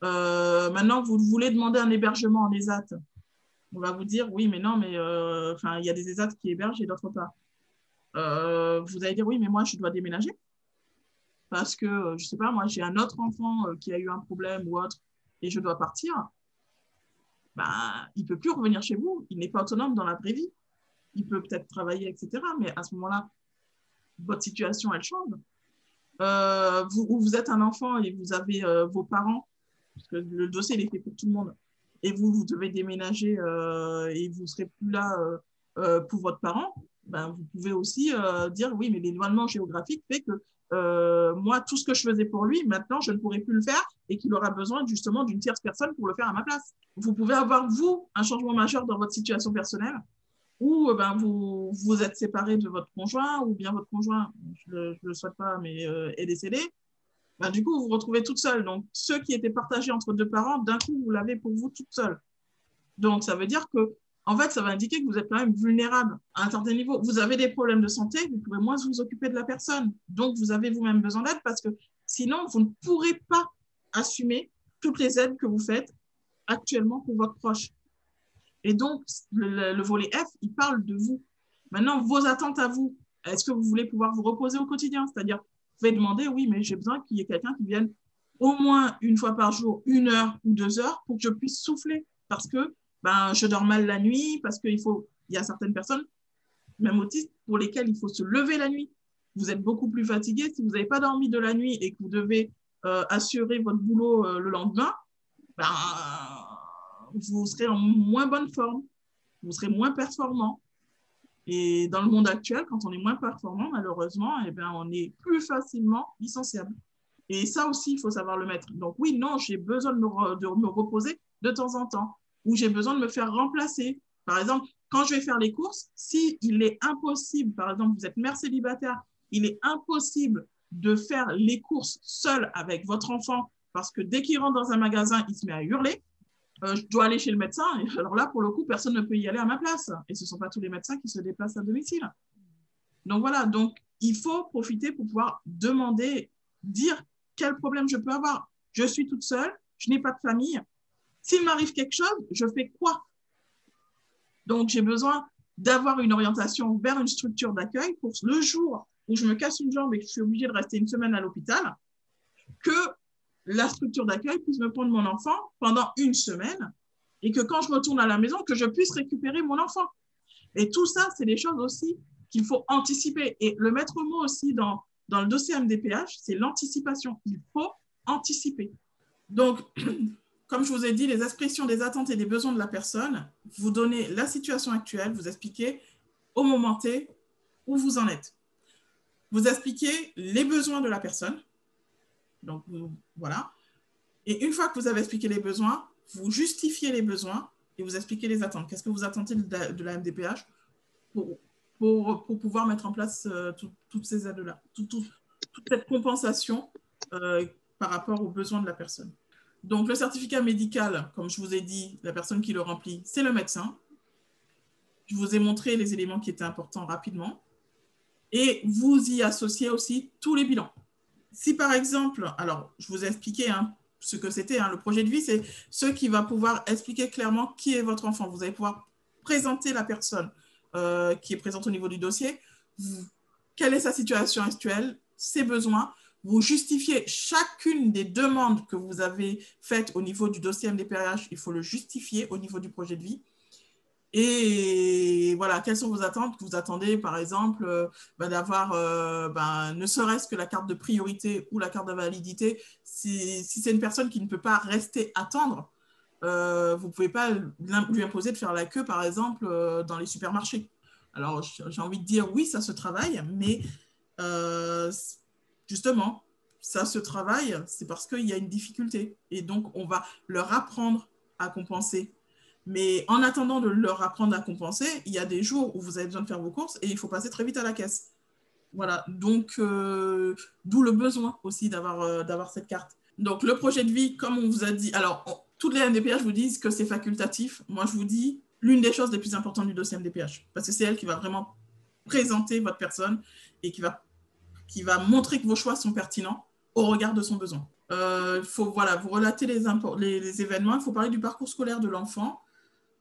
Maintenant, vous voulez demander un hébergement en ESAT. On va vous dire, oui, mais non, mais il y a des ESAT qui hébergent et d'autres pas. Vous allez dire, oui, mais moi, je dois déménager parce que, je ne sais pas, moi, j'ai un autre enfant qui a eu un problème ou autre et je dois partir. Ben, il ne peut plus revenir chez vous. Il n'est pas autonome dans la vraie vie. Il peut peut-être travailler, etc. Mais à ce moment-là, votre situation, elle change. Vous êtes un enfant et vous avez vos parents, parce que le dossier, il est fait pour tout le monde, et vous devez déménager et vous ne serez plus là pour votre parent, ben, vous pouvez aussi dire, oui, mais l'éloignement géographique fait que moi, tout ce que je faisais pour lui, maintenant, je ne pourrai plus le faire et qu'il aura besoin justement d'une tierce personne pour le faire à ma place. Vous pouvez avoir, vous, un changement majeur dans votre situation personnelle ou ben, vous êtes séparé de votre conjoint ou bien votre conjoint, je ne le souhaite pas, mais est décédé. Ben, du coup, vous vous retrouvez toute seule. Donc, ceux qui étaient partagés entre deux parents, d'un coup, vous l'avez pour vous toute seule. Donc, ça veut dire que, en fait, ça va indiquer que vous êtes quand même vulnérable à un certain niveau. Vous avez des problèmes de santé, vous pouvez moins vous occuper de la personne. Donc, vous avez vous-même besoin d'aide parce que sinon, vous ne pourrez pas assumer toutes les aides que vous faites actuellement pour votre proche. Et donc, le volet F, il parle de vous. Maintenant, vos attentes à vous. Est-ce que vous voulez pouvoir vous reposer au quotidien? C'est-à-dire, vous pouvez demander, oui, mais j'ai besoin qu'il y ait quelqu'un qui vienne au moins une fois par jour, 1 heure ou 2 heures pour que je puisse souffler. Parce que ben, je dors mal la nuit, parce qu'il y a certaines personnes, même autistes, pour lesquelles il faut se lever la nuit. Vous êtes beaucoup plus fatigué. Si vous n'avez pas dormi de la nuit et que vous devez assurer votre boulot le lendemain, ben, vous serez en moins bonne forme, vous serez moins performant. Et dans le monde actuel, quand on est moins performant, malheureusement, eh bien, on est plus facilement licenciable. Et ça aussi, il faut savoir le mettre. Donc oui, non, j'ai besoin de me reposer de temps en temps, ou j'ai besoin de me faire remplacer. Par exemple, quand je vais faire les courses, s'il est impossible, par exemple, vous êtes mère célibataire, il est impossible de faire les courses seul avec votre enfant, parce que dès qu'il rentre dans un magasin, il se met à hurler. Je dois aller chez le médecin. Et alors là, pour le coup, personne ne peut y aller à ma place. Et ce ne sont pas tous les médecins qui se déplacent à domicile. Donc voilà, donc il faut profiter pour pouvoir demander, dire quel problème je peux avoir. Je suis toute seule, je n'ai pas de famille. S'il m'arrive quelque chose, je fais quoi? Donc j'ai besoin d'avoir une orientation vers une structure d'accueil pour le jour où je me casse une jambe et que je suis obligée de rester une semaine à l'hôpital, que la structure d'accueil puisse me prendre mon enfant pendant 1 semaine et que quand je retourne à la maison, que je puisse récupérer mon enfant. Et tout ça, c'est des choses aussi qu'il faut anticiper. Et le maître mot aussi dans le dossier MDPH, c'est l'anticipation. Il faut anticiper. Donc, comme je vous ai dit, les expressions des attentes et des besoins de la personne, vous donnez la situation actuelle, vous expliquez au moment T où vous en êtes. Vous expliquez les besoins de la personne. Donc, voilà. Et une fois que vous avez expliqué les besoins, vous justifiez les besoins et vous expliquez les attentes. Qu'est-ce que vous attendez de la MDPH pour pouvoir mettre en place toutes ces aides-là, toute cette compensation par rapport aux besoins de la personne. Donc, le certificat médical, comme je vous ai dit, la personne qui le remplit, c'est le médecin. Je vous ai montré les éléments qui étaient importants rapidement. Et vous y associez aussi tous les bilans. Si par exemple, alors je vous ai expliqué ce que c'était, le projet de vie, c'est ce qui va pouvoir expliquer clairement qui est votre enfant. Vous allez pouvoir présenter la personne qui est présente au niveau du dossier, quelle est sa situation actuelle, ses besoins, vous justifiez chacune des demandes que vous avez faites au niveau du dossier MDPH, il faut le justifier au niveau du projet de vie. Et voilà, quelles sont vos attentes? Vous attendez, par exemple, d'avoir ne serait-ce que la carte de priorité ou la carte de validité. Si c'est une personne qui ne peut pas rester attendre, vous ne pouvez pas lui imposer de faire la queue, par exemple, dans les supermarchés. Alors, j'ai envie de dire, oui, ça se travaille, mais justement, ça se travaille, c'est parce qu'il y a une difficulté. Et donc, on va leur apprendre à compenser. Mais en attendant de leur apprendre à compenser, il y a des jours où vous avez besoin de faire vos courses et il faut passer très vite à la caisse. Voilà, donc d'où le besoin aussi d'avoir cette carte. Donc le projet de vie, comme on vous a dit, alors toutes les MDPH vous disent que c'est facultatif. Moi, je vous dis l'une des choses les plus importantes du dossier MDPH, parce que c'est elle qui va vraiment présenter votre personne et qui va montrer que vos choix sont pertinents au regard de son besoin. Faut, voilà, vous relatez les événements, il faut parler du parcours scolaire de l'enfant.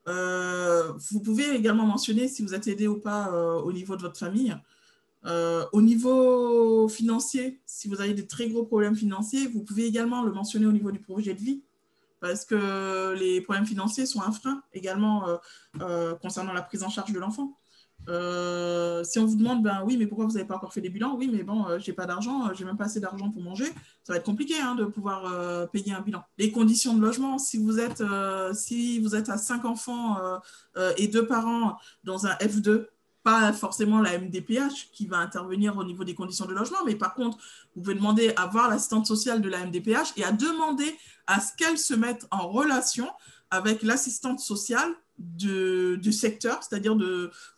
Vous pouvez également mentionner si vous êtes aidé ou pas au niveau de votre famille. Au niveau financier, si vous avez des très gros problèmes financiers, vous pouvez également le mentionner au niveau du projet de vie, parce que les problèmes financiers sont un frein également concernant la prise en charge de l'enfant. Si on vous demande, ben oui, mais pourquoi vous n'avez pas encore fait des bilans? Oui, mais bon, j'ai pas d'argent, j'ai même pas assez d'argent pour manger. Ça va être compliqué de pouvoir payer un bilan. Les conditions de logement, si vous êtes à 5 enfants et 2 parents dans un F2, pas forcément la MDPH qui va intervenir au niveau des conditions de logement, mais par contre, vous pouvez demander à voir l'assistante sociale de la MDPH et à demander à ce qu'elle se mette en relation avec l'assistante sociale du secteur, c'est-à-dire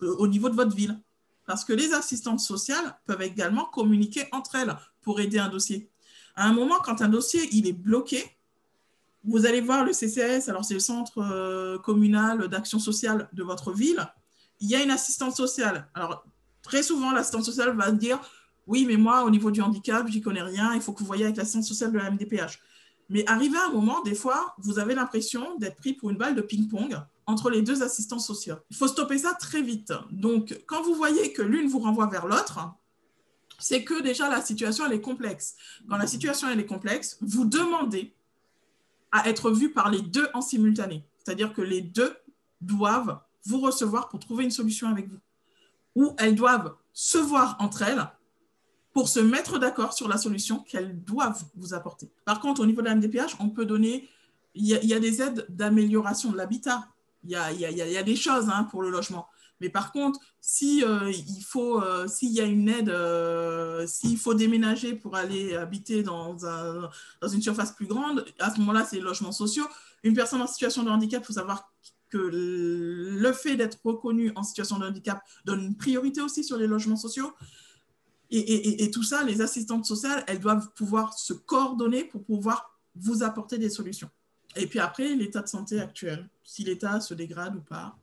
au niveau de votre ville. Parce que les assistantes sociales peuvent également communiquer entre elles pour aider un dossier. À un moment, quand un dossier il est bloqué, vous allez voir le CCAS, alors c'est le centre communal d'action sociale de votre ville, il y a une assistante sociale. Alors, très souvent, l'assistante sociale va dire « Oui, mais moi, au niveau du handicap, j'y connais rien, il faut que vous voyez avec l'assistante sociale de la MDPH. » Mais arrivé à un moment, des fois, vous avez l'impression d'être pris pour une balle de ping-pong entre les 2 assistants sociaux. Il faut stopper ça très vite. Donc, quand vous voyez que l'une vous renvoie vers l'autre, c'est que déjà la situation, elle est complexe. Quand la situation, elle est complexe, vous demandez à être vu par les 2 en simultané. C'est-à-dire que les 2 doivent vous recevoir pour trouver une solution avec vous. Ou elles doivent se voir entre elles pour se mettre d'accord sur la solution qu'elles doivent vous apporter. Par contre, au niveau de la MDPH, on peut donner, il y a des aides d'amélioration de l'habitat. Il y a des choses pour le logement. Mais par contre, s'il y a une aide, s'il faut déménager pour aller habiter dans une surface plus grande, à ce moment-là, c'est les logements sociaux. Une personne en situation de handicap, il faut savoir que le fait d'être reconnu en situation de handicap donne une priorité aussi sur les logements sociaux. Et tout ça, les assistantes sociales, elles doivent pouvoir se coordonner pour pouvoir vous apporter des solutions. Et puis après, l'état de santé actuel, si l'état se dégrade ou pas,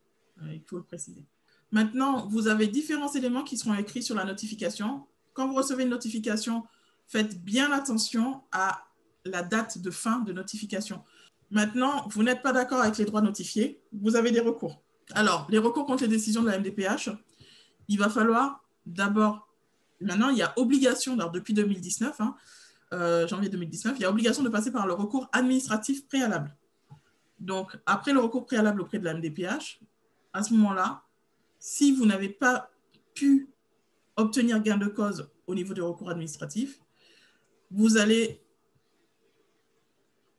il faut le préciser. Maintenant, vous avez différents éléments qui seront écrits sur la notification. Quand vous recevez une notification, faites bien attention à la date de fin de notification. Maintenant, vous n'êtes pas d'accord avec les droits notifiés, vous avez des recours. Alors, les recours contre les décisions de la MDPH, il va falloir d'abord, maintenant, il y a obligation, alors depuis 2019, janvier 2019, il y a obligation de passer par le recours administratif préalable. Donc, après le recours préalable auprès de la MDPH, à ce moment-là, si vous n'avez pas pu obtenir gain de cause au niveau du recours administratif, vous allez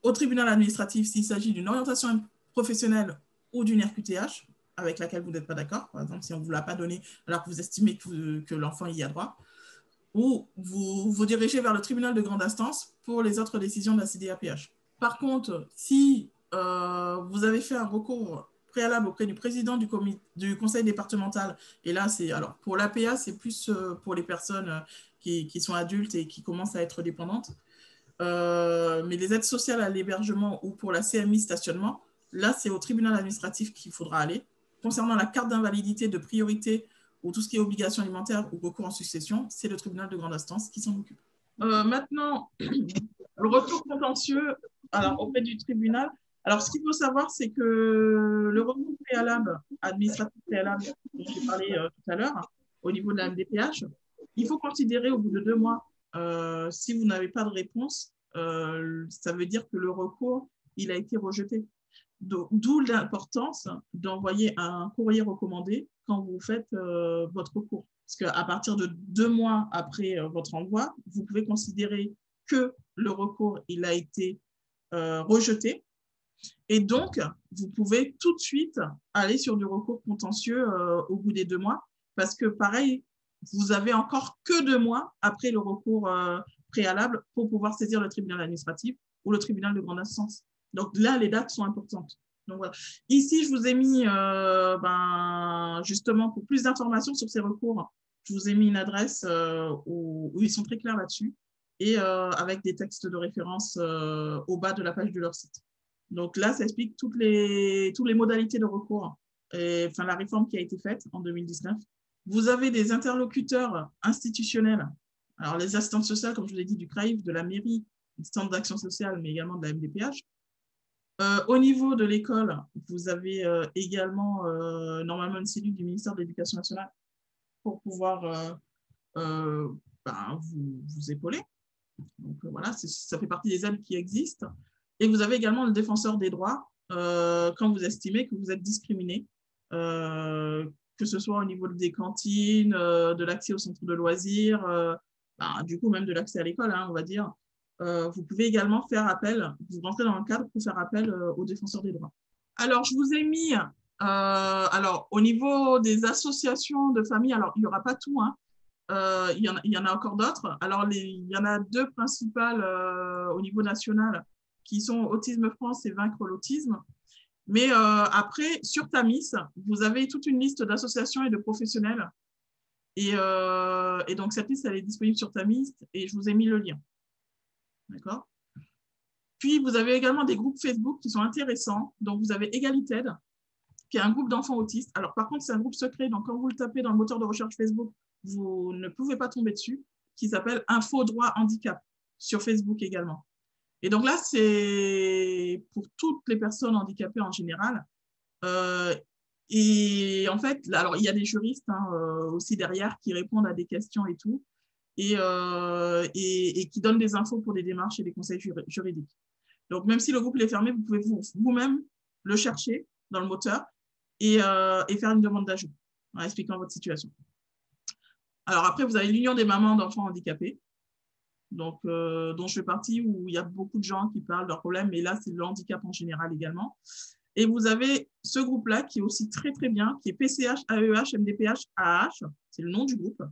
au tribunal administratif s'il s'agit d'une orientation professionnelle ou d'une RQTH avec laquelle vous n'êtes pas d'accord, par exemple, si on ne vous l'a pas donné alors que vous estimez que l'enfant y a droit, ou vous vous dirigez vers le tribunal de grande instance pour les autres décisions de la CDAPH. Par contre, si vous avez fait un recours préalable auprès du président du conseil départemental, et là, alors pour l'APA, c'est plus pour les personnes qui sont adultes et qui commencent à être dépendantes, mais les aides sociales à l'hébergement ou pour la CMI stationnement, là, c'est au tribunal administratif qu'il faudra aller. Concernant la carte d'invalidité de priorité ou tout ce qui est obligation alimentaire ou recours en succession, c'est le tribunal de grande instance qui s'en occupe. Maintenant, le recours contentieux auprès du tribunal. Alors, ce qu'il faut savoir, c'est que le recours préalable, administratif préalable, dont j'ai parlé tout à l'heure, au niveau de la MDPH, il faut considérer au bout de 2 mois, si vous n'avez pas de réponse, ça veut dire que le recours, il a été rejeté. D'où l'importance d'envoyer un courrier recommandé quand vous faites votre recours. Parce qu'à partir de 2 mois après votre envoi, vous pouvez considérer que le recours il a été rejeté. Et donc, vous pouvez tout de suite aller sur du recours contentieux au bout des 2 mois. Parce que pareil, vous avez encore que 2 mois après le recours préalable pour pouvoir saisir le tribunal administratif ou le tribunal de grande instance. Donc là, les dates sont importantes. Donc, voilà. Ici, je vous ai mis, justement, pour plus d'informations sur ces recours, je vous ai mis une adresse où ils sont très clairs là-dessus et avec des textes de référence au bas de la page de leur site. Donc là, ça explique toutes les modalités de recours, la réforme qui a été faite en 2019. Vous avez des interlocuteurs institutionnels. Alors, les assistantes sociales, comme je vous l'ai dit, du CRAIF, de la mairie, du centre d'action sociale, mais également de la MDPH. Au niveau de l'école, vous avez également normalement une cellule du ministère de l'Éducation nationale pour pouvoir vous épauler. Donc voilà, ça fait partie des aides qui existent. Et vous avez également le défenseur des droits quand vous estimez que vous êtes discriminé, que ce soit au niveau des cantines, de l'accès au centre de loisirs, du coup même de l'accès à l'école, hein, on va dire. Vous pouvez également faire appel, vous rentrez dans le cadre pour faire appel au défenseur des droits. Alors, je vous ai mis, alors au niveau des associations de familles, alors il n'y aura pas tout, hein, il y en a encore d'autres. Alors, il y en a deux principales au niveau national qui sont Autisme France et Vaincre l'autisme. Mais après, sur Tamis, vous avez toute une liste d'associations et de professionnels. Et donc, cette liste, elle est disponible sur Tamis et je vous ai mis le lien. D'accord? Puis, vous avez également des groupes Facebook qui sont intéressants. Donc, vous avez Egalited, qui est un groupe d'enfants autistes. Alors, par contre, c'est un groupe secret. Donc, quand vous le tapez dans le moteur de recherche Facebook, vous ne pouvez pas tomber dessus, qui s'appelle Info Droit Handicap, sur Facebook également. Et donc là, c'est pour toutes les personnes handicapées en général. Et en fait, alors il y a des juristes aussi derrière qui répondent à des questions et tout, et qui donnent des infos pour des démarches et des conseils juridiques. Donc, même si le groupe est fermé, vous pouvez vous-même le chercher dans le moteur et faire une demande d'ajout en expliquant votre situation. Alors après, vous avez l'Union des mamans d'enfants handicapés, donc, dont je fais partie, où il y a beaucoup de gens qui parlent de leurs problèmes, mais là, c'est le handicap en général également. Et vous avez ce groupe-là qui est aussi très, très bien, qui est PCH, AEH, MDPH, AH, c'est le nom du groupe.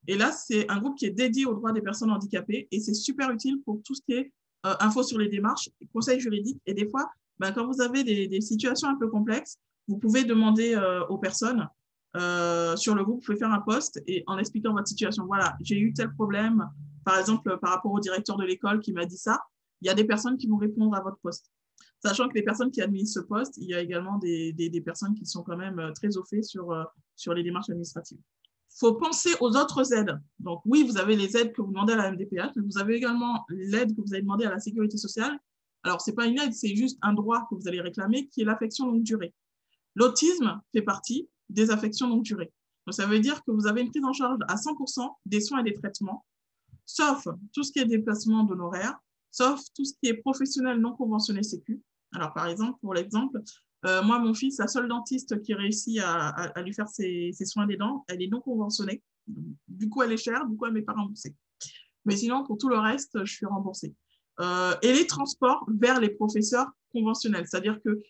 Et là, c'est un groupe qui est dédié aux droits des personnes handicapées et c'est super utile pour tout ce qui est info sur les démarches, conseils juridiques. Et des fois, quand vous avez des situations un peu complexes, vous pouvez demander aux personnes sur le groupe, vous pouvez faire un post et en expliquant votre situation. Voilà, j'ai eu tel problème, par exemple, par rapport au directeur de l'école qui m'a dit ça. Il y a des personnes qui vont répondre à votre poste. Sachant que les personnes qui administrent ce poste, il y a également des personnes qui sont quand même très au fait sur les démarches administratives. Il faut penser aux autres aides. Donc oui, vous avez les aides que vous demandez à la MDPH, mais vous avez également l'aide que vous allez demander à la sécurité sociale. Alors, ce n'est pas une aide, c'est juste un droit que vous allez réclamer, qui est l'affection longue durée. L'autisme fait partie des affections longue durée. Donc, ça veut dire que vous avez une prise en charge à 100% des soins et des traitements, sauf tout ce qui est déplacement d'honoraires, sauf tout ce qui est professionnel non conventionné Sécu. Alors, par exemple, pour l'exemple, moi, mon fils, la seule dentiste qui réussit à lui faire ses soins des dents, elle est non conventionnée. Du coup, elle est chère, du coup, elle ne m'est pas remboursée. Mais sinon, pour tout le reste, je suis remboursée. Et les transports vers les professeurs conventionnels. C'est-à-dire que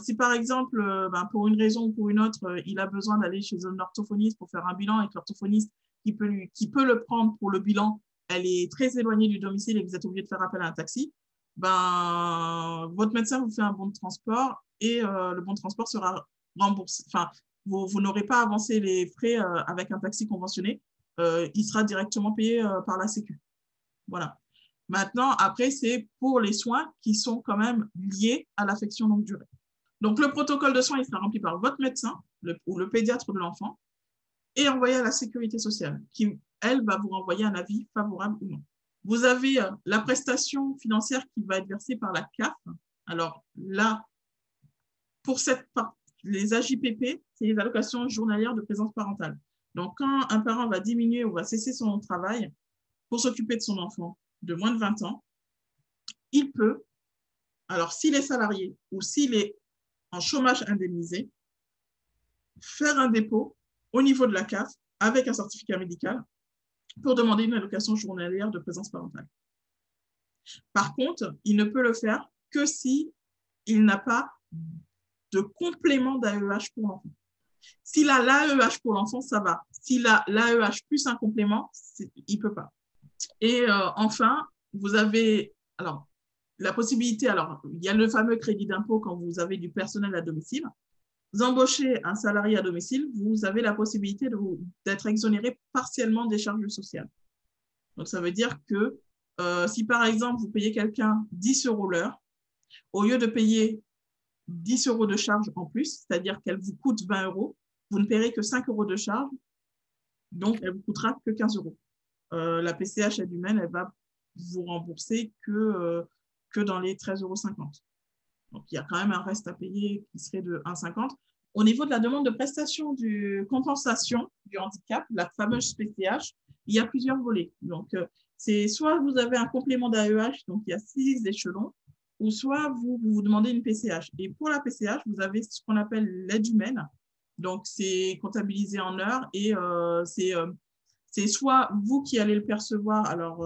si, par exemple, pour une raison ou pour une autre, il a besoin d'aller chez un orthophoniste pour faire un bilan et que l'orthophoniste qui peut le prendre pour le bilan, elle est très éloignée du domicile et que vous êtes obligé de faire appel à un taxi, votre médecin vous fait un bon de transport et le bon de transport sera remboursé. Enfin, vous n'aurez pas avancé les frais avec un taxi conventionné. Il sera directement payé par la Sécu. Voilà. Maintenant, après, c'est pour les soins qui sont quand même liés à l'affection longue durée. Donc, le protocole de soins, il sera rempli par votre médecin ou le pédiatre de l'enfant et envoyé à la sécurité sociale, qui, elle, va vous renvoyer un avis favorable ou non. Vous avez la prestation financière qui va être versée par la CAF. Alors là, pour les AJPP, c'est les allocations journalières de présence parentale. Donc, quand un parent va diminuer ou va cesser son travail pour s'occuper de son enfant de moins de 20 ans, il peut, alors s'il est salarié ou s'il est en chômage indemnisé, faire un dépôt au niveau de la CAF avec un certificat médical pour demander une allocation journalière de présence parentale. Par contre, il ne peut le faire que s'il n'a pas de complément d'AEH pour l'enfant. S'il a l'AEH pour l'enfant, ça va. S'il a l'AEH plus un complément, il ne peut pas. Et enfin, vous avez alors, la possibilité, alors il y a le fameux crédit d'impôt quand vous avez du personnel à domicile. Vous embauchez un salarié à domicile, vous avez la possibilité d'être exonéré partiellement des charges sociales. Donc, ça veut dire que si par exemple, vous payez quelqu'un 10 € l'heure, au lieu de payer 10 € de charge en plus, c'est-à-dire qu'elle vous coûte 20 €, vous ne paierez que 5 € de charge Donc, elle ne vous coûtera que 15 euros. La PCH aide humaine, elle va vous rembourser que dans les 13,50 euros. Donc, il y a quand même un reste à payer qui serait de 1,50 €. Au niveau de la demande de prestation de compensation du handicap, la fameuse PCH, il y a plusieurs volets. Donc, c'est soit vous avez un complément d'AEH, donc il y a 6 échelons, ou soit vous demandez une PCH. Et pour la PCH, vous avez ce qu'on appelle l'aide humaine. Donc, c'est comptabilisé en heures et c'est soit vous qui allez le percevoir, alors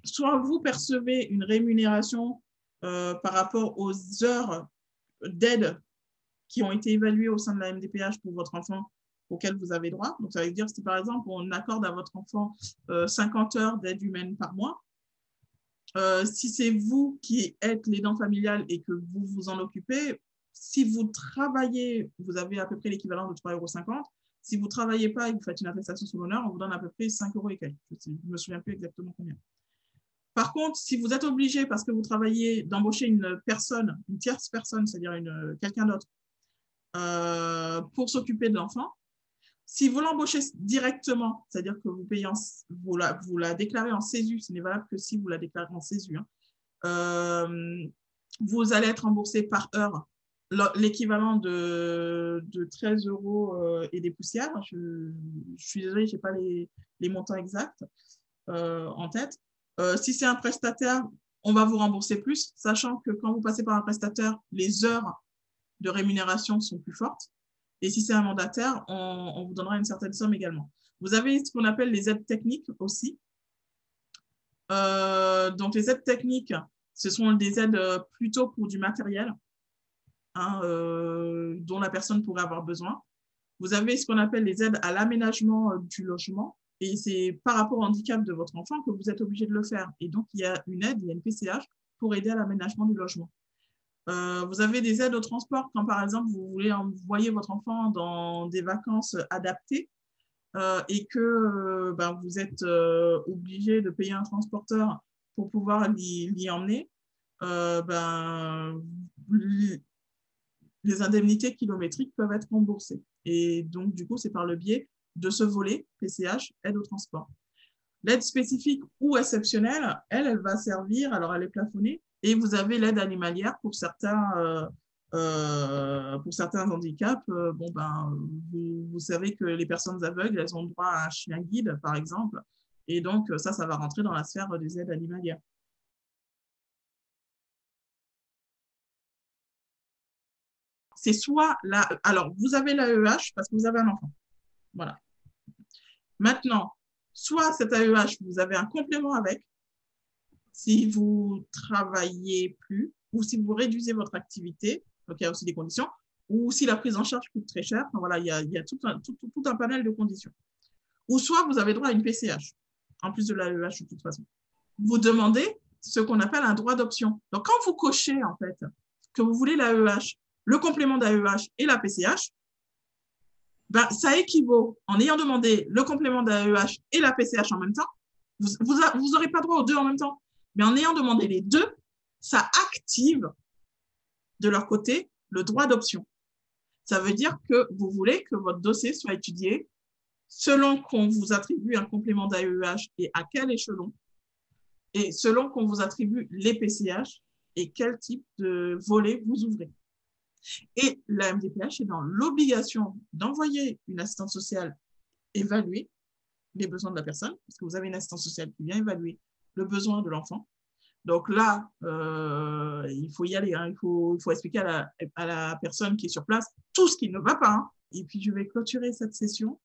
soit vous percevez une rémunération par rapport aux heures d'aide qui ont été évaluées au sein de la MDPH pour votre enfant auquel vous avez droit. Donc, ça veut dire que si par exemple, on accorde à votre enfant 50 heures d'aide humaine par mois, si c'est vous qui êtes l'aidant familial et que vous vous en occupez, si vous travaillez, vous avez à peu près l'équivalent de 3,50 €. Si vous ne travaillez pas et que vous faites une attestation sur l'honneur, on vous donne à peu près 5 € et quelques. Je ne me souviens plus exactement combien. Par contre, si vous êtes obligé, parce que vous travaillez, d'embaucher une personne, une tierce personne, c'est-à-dire quelqu'un d'autre, pour s'occuper de l'enfant, si vous l'embauchez directement, c'est-à-dire que vous la déclarez en CESU, ce n'est valable que si vous la déclarez en CESU, vous allez être remboursé par heure l'équivalent de 13 € et des poussières. Je suis désolée, je n'ai pas les montants exacts en tête. Si c'est un prestataire, on va vous rembourser plus, sachant que quand vous passez par un prestataire, les heures de rémunération sont plus fortes. Et si c'est un mandataire, on vous donnera une certaine somme également. Vous avez ce qu'on appelle les aides techniques aussi. Donc, les aides techniques, ce sont des aides plutôt pour du matériel dont la personne pourrait avoir besoin. Vous avez ce qu'on appelle les aides à l'aménagement du logement. Et c'est par rapport au handicap de votre enfant que vous êtes obligé de le faire. Et donc, il y a une aide, il y a une PCH pour aider à l'aménagement du logement. Vous avez des aides au transport quand, par exemple, vous voulez envoyer votre enfant dans des vacances adaptées et que vous êtes obligé de payer un transporteur pour pouvoir l'y emmener. Les indemnités kilométriques peuvent être remboursées. Et donc, du coup, c'est par le biais de ce volet PCH, aide au transport. L'aide spécifique ou exceptionnelle, elle va servir, alors elle est plafonnée, et vous avez l'aide animalière pour certains handicaps. Vous savez que les personnes aveugles, elles ont droit à un chien guide, par exemple, et donc ça va rentrer dans la sphère des aides animalières. C'est soit alors vous avez l'AEH parce que vous avez un enfant. Voilà. Maintenant, soit cet AEH, vous avez un complément avec, si vous travaillez plus ou si vous réduisez votre activité, donc il y a aussi des conditions, ou si la prise en charge coûte très cher, enfin, voilà, il y a tout un panel de conditions. Ou soit vous avez droit à une PCH, en plus de l'AEH de toute façon. Vous demandez ce qu'on appelle un droit d'option. Donc, quand vous cochez, en fait, que vous voulez l'AEH, le complément d'AEH et la PCH, ça équivaut, en ayant demandé le complément d'AEH et la PCH en même temps, vous n'aurez pas droit aux deux en même temps. Mais en ayant demandé les deux, ça active de leur côté le droit d'option. Ça veut dire que vous voulez que votre dossier soit étudié selon qu'on vous attribue un complément d'AEH et à quel échelon, et selon qu'on vous attribue les PCH et quel type de volet vous ouvrez. Et la MDPH est dans l'obligation d'envoyer une assistance sociale évaluer les besoins de la personne, parce que vous avez une assistance sociale qui vient évaluer le besoin de l'enfant. Donc là, il faut y aller, il faut expliquer à la personne qui est sur place tout ce qui ne va pas. Et puis, je vais clôturer cette session.